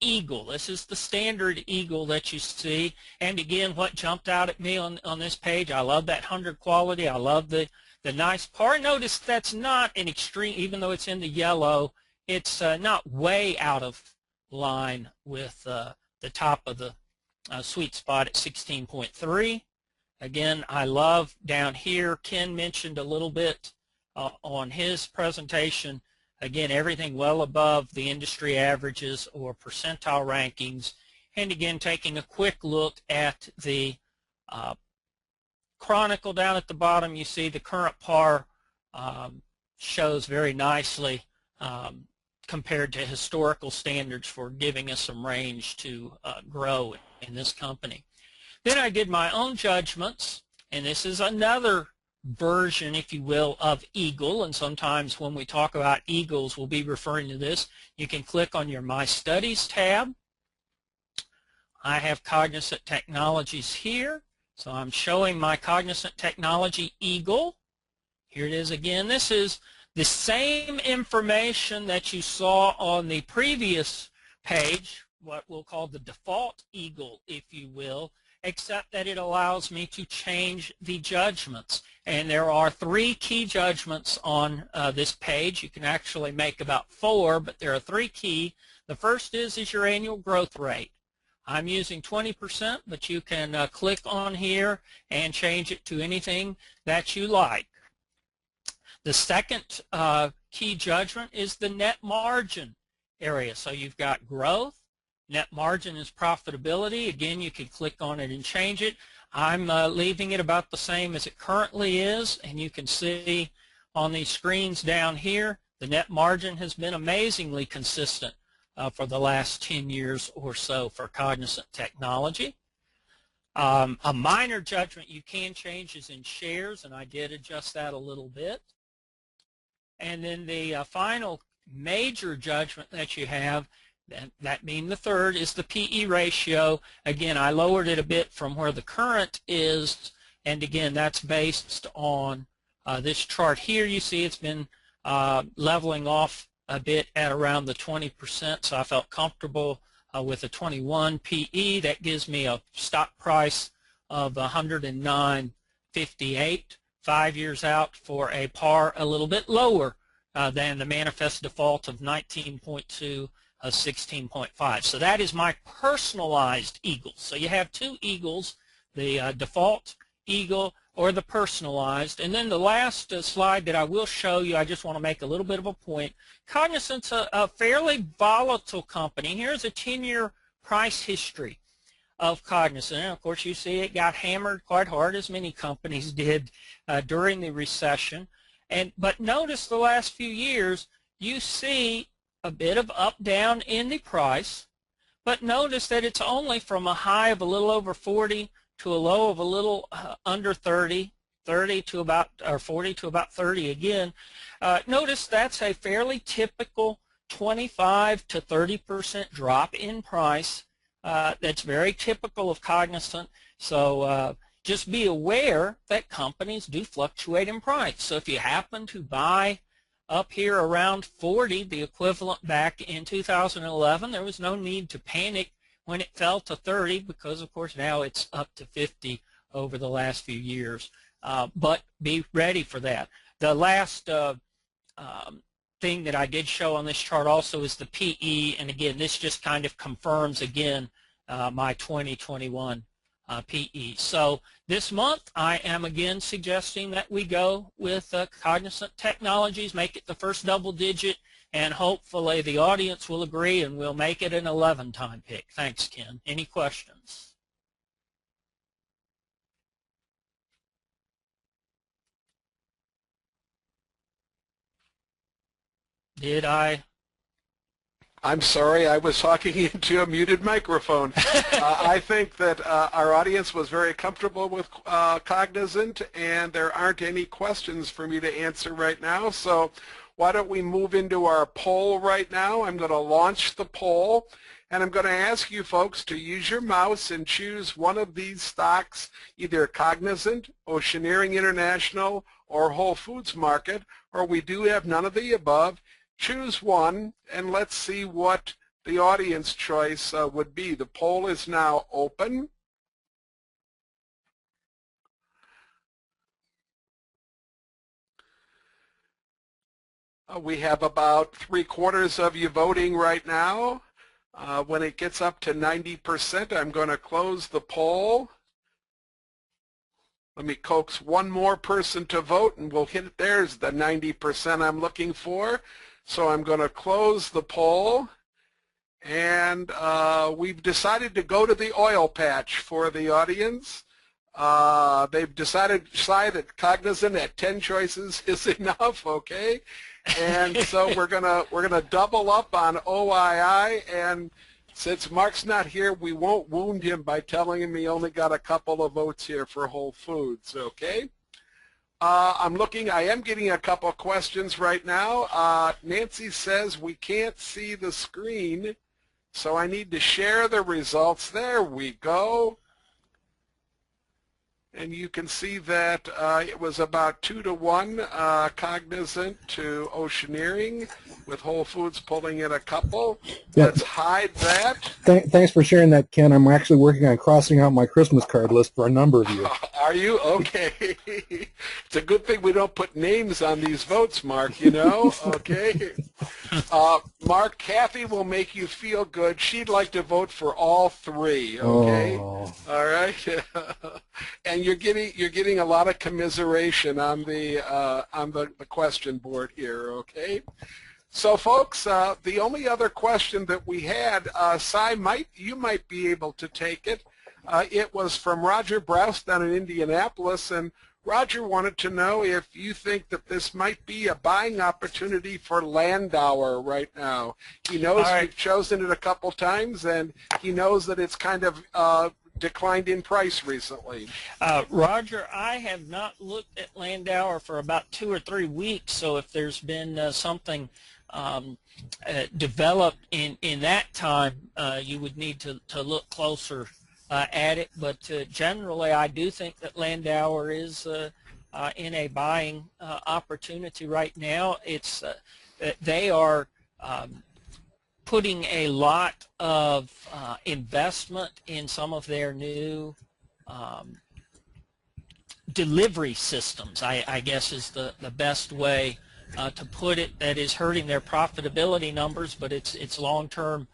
Eagle. This is the standard Eagle that you see. And again, what jumped out at me on this page, I love that 100 quality. I love the nice part. Notice that's not an extreme, even though it's in the yellow, it's not way out of line with the top of the sweet spot at 16.3. Again, I love down here, Ken mentioned a little bit on his presentation, again, everything well above the industry averages or percentile rankings. And again, taking a quick look at the Chronicle down at the bottom, you see the current par shows very nicely compared to historical standards for giving us some range to grow in this company. Then I did my own judgments, and this is another version, if you will, of Eagle, and sometimes when we talk about Eagles, we'll be referring to this. You can click on your My Studies tab. I have Cognizant Technologies here, so I'm showing my Cognizant Technology Eagle. Here it is again. This is the same information that you saw on the previous page, what we'll call the default Eagle, if you will, except that it allows me to change the judgments. And there are 3 key judgments on this page. You can actually make about 4, but there are 3 key. The first is your annual growth rate. I'm using 20%, but you can click on here and change it to anything that you like. The second key judgment is the net margin area. So you've got growth. Net margin is profitability. Again, you can click on it and change it. I'm leaving it about the same as it currently is, and you can see on these screens down here, the net margin has been amazingly consistent for the last 10 years or so for Cognizant Technology. A minor judgment you can change is in shares, and I did adjust that a little bit. And then the final major judgment that you have, that being the third, is the PE ratio. Again, I lowered it a bit from where the current is, and again, that's based on this chart here. You see it's been leveling off a bit at around the 20%, so I felt comfortable with a 21 PE. That gives me a stock price of 109.58 5 years out for a par a little bit lower than the manifest default of 19.2 of 16.5. So that is my personalized Eagle. So you have 2 Eagles, the default Eagle or the personalized. And then the last slide that I will show you, I just want to make a little bit of a point. Cognizant's a fairly volatile company. Here's a 10-year price history of Cognizant. And of course, you see it got hammered quite hard, as many companies did during the recession. But notice the last few years, you see a bit of up down in the price, but notice that it's only from a high of a little over 40 to a low of a little under 30 to about, or 40 to about 30 again. Notice that's a fairly typical 25 to 30% drop in price. That's very typical of Cognizant. So just be aware that companies do fluctuate in price. So if you happen to buy up here around 40, the equivalent back in 2011, there was no need to panic when it fell to 30, because of course now it's up to 50 over the last few years. But be ready for that. The last thing that I did show on this chart also is the PE, and again, this just kind of confirms again my 2021 PE. So this month I am again suggesting that we go with Cognizant Technologies, make it the first double digit, and hopefully the audience will agree and we'll make it an 11-time pick. Thanks, Ken. Any questions? Did I? I'm sorry, I was talking into a muted microphone. I think that our audience was very comfortable with Cognizant, and there aren't any questions for me to answer right now. So why don't we move into our poll right now? I'm going to launch the poll, and I'm going to ask you folks to use your mouse and choose one of these stocks, either Cognizant, Oceaneering International, or Whole Foods Market, or we do have none of the above. Choose one, and let's see what the audience choice would be. The poll is now open. We have about 3/4 of you voting right now. When it gets up to 90%, I'm going to close the poll. Let me coax one more person to vote, and we'll hit it. There's the 90% I'm looking for. So I'm going to close the poll. And we've decided to go to the oil patch for the audience. They've decided that Cognizant at 10 choices is enough, okay? And so we're gonna double up on OII, and since Mark's not here, we won't wound him by telling him he only got a couple of votes here for Whole Foods, okay? I am getting a couple of questions right now. Nancy says we can't see the screen, so I need to share the results. There we go. And you can see that it was about 2-to-1 Cognizant to Oceaneering, with Whole Foods pulling in a couple. Yeah. Let's hide that. Thanks for sharing that, Ken. I'm actually working on crossing out my Christmas card list for a number of you. Are you? Okay. It's a good thing we don't put names on these votes, Mark, you know? Okay. Mark, Kathy will make you feel good. She'd like to vote for all three, okay? Oh. All right. And you're getting a lot of commiseration on the question board here, okay? So, folks, the only other question that we had, Cy, you might be able to take it. It was from Roger Brous down in Indianapolis, and Roger wanted to know if you think that this might be a buying opportunity for Landauer right now. He knows you've chosen it a couple times, and he knows that it's kind of declined in price recently. Roger, I have not looked at Landauer for about 2 or 3 weeks, so if there's been something developed in that time, you would need to look closer at it. But generally, I do think that Landauer is in a buying opportunity right now. It's they are putting a lot of investment in some of their new delivery systems, I guess is the best way to put it. That is hurting their profitability numbers, but it's long-term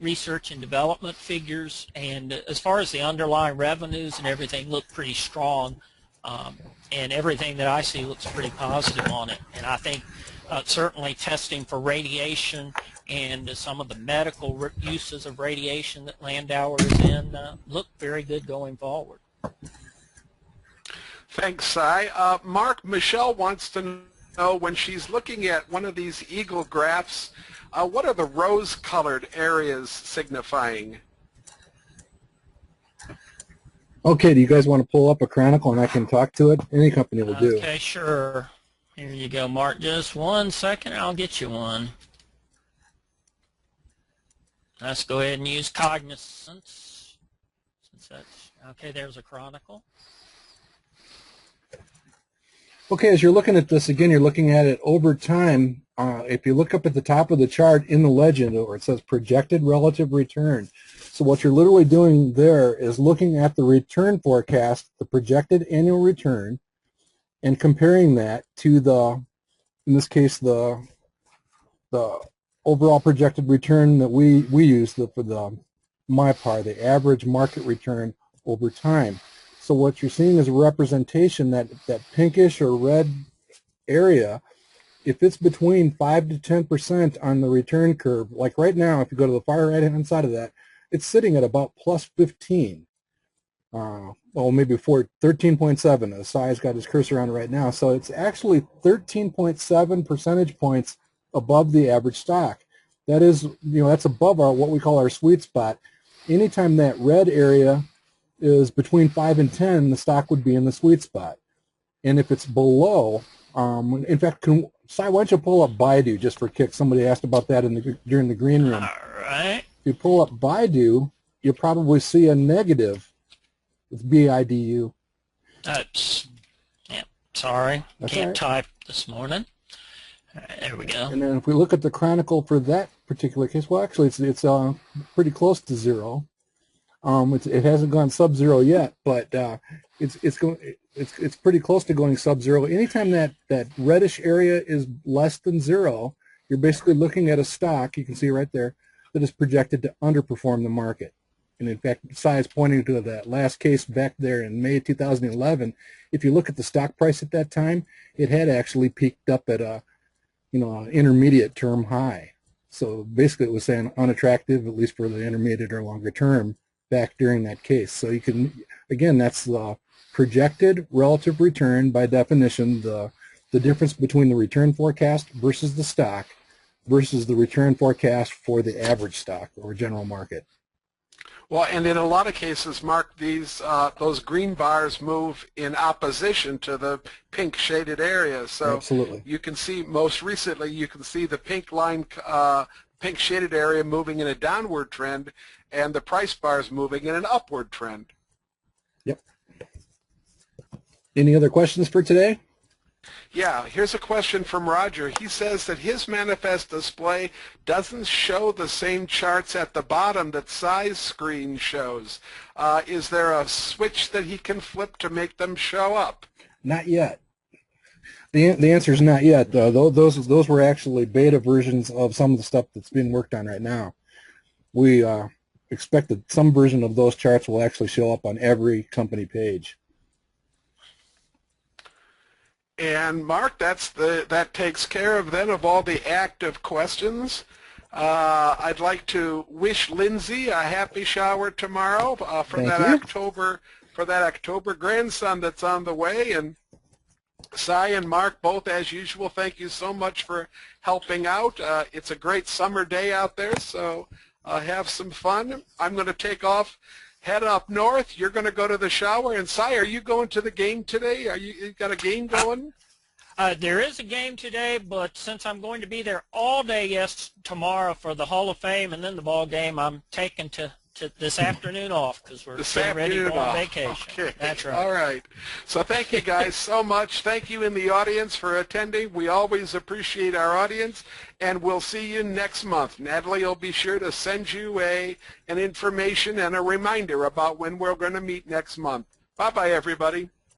research and development figures, and as far as the underlying revenues and everything look pretty strong, and everything that I see looks pretty positive on it. And I think certainly testing for radiation and some of the medical uses of radiation that Landauer is in look very good going forward. Thanks, Cy. Mark, Michelle wants to know, when she's looking at one of these Eagle graphs, what are the rose-colored areas signifying? Okay, do you guys want to pull up a Chronicle and I can talk to it? Any company will do. Okay, sure. Here you go, Mark. Just 1 second, I'll get you one. Let's go ahead and use Cognizant. Since that's, okay, there's a Chronicle. Okay, as you're looking at this, again, you're looking at it over time. If you look up at the top of the chart in the legend, where it says projected relative return. So what you're literally doing there is looking at the return forecast, the projected annual return, and comparing that to the, in this case, the overall projected return that we use for the MIPAR, the average market return over time. So what you're seeing is a representation that pinkish or red area, if it's between 5 to 10% on the return curve, like right now, if you go to the far right-hand side of that, it's sitting at about plus 15. Well, maybe 13.7. Sai's got his cursor on it right now. So it's actually 13.7 percentage points above the average stock. That is, that's above what we call our sweet spot. Anytime that red area is between 5 and 10, the stock would be in the sweet spot. And if it's below, in fact, Sai, why don't you pull up Baidu just for kicks? Somebody asked about that during the green room. All right. If you pull up Baidu, you'll probably see a negative. It's B-I-D-U. Yeah, sorry. That's Can't right. type this morning. There we go. And then if we look at the Chronicle for that particular case, well, actually, it's pretty close to zero. It hasn't gone sub-zero yet, but it's pretty close to going sub-zero. Anytime that reddish area is less than zero, you're basically looking at a stock, you can see right there, that is projected to underperform the market. And in fact, besides pointing to that last case back there in May 2011, if you look at the stock price at that time, it had actually peaked up at a, an intermediate term high. So basically it was saying unattractive, at least for the intermediate or longer term, back during that case. So you can, again, that's the projected relative return, by definition, the difference between the return forecast versus the stock versus the return forecast for the average stock or general market. Well, and in a lot of cases, Mark, those green bars move in opposition to the pink shaded area. So absolutely, you can see, most recently, you can see the pink line, pink shaded area moving in a downward trend, and the price bars moving in an upward trend. Yep. Any other questions for today? Yeah, here's a question from Roger. He says that his manifest display doesn't show the same charts at the bottom that size screen shows. Is there a switch that he can flip to make them show up? Not yet. The answer is not yet, though. Those were actually beta versions of some of the stuff that's being worked on right now. We expect that some version of those charts will actually show up on every company page. And Mark, that takes care of then of all the active questions. I'd like to wish Lindsay a happy shower tomorrow for that October grandson that's on the way. And Cy and Mark, both as usual, thank you so much for helping out. It's a great summer day out there, so have some fun. I'm going to take off. Head up north. You're going to go to the shower. And Cy, are you going to the game today? You got a game going? There is a game today, but since I'm going to be there all day tomorrow for the Hall of Fame and then the ball game, I'm taking to this afternoon off because we're getting ready to go on vacation. Okay. That's right. All right. So thank you guys so much. Thank you in the audience for attending. We always appreciate our audience, and we'll see you next month. Natalie will be sure to send you an information and a reminder about when we're going to meet next month. Bye-bye, everybody.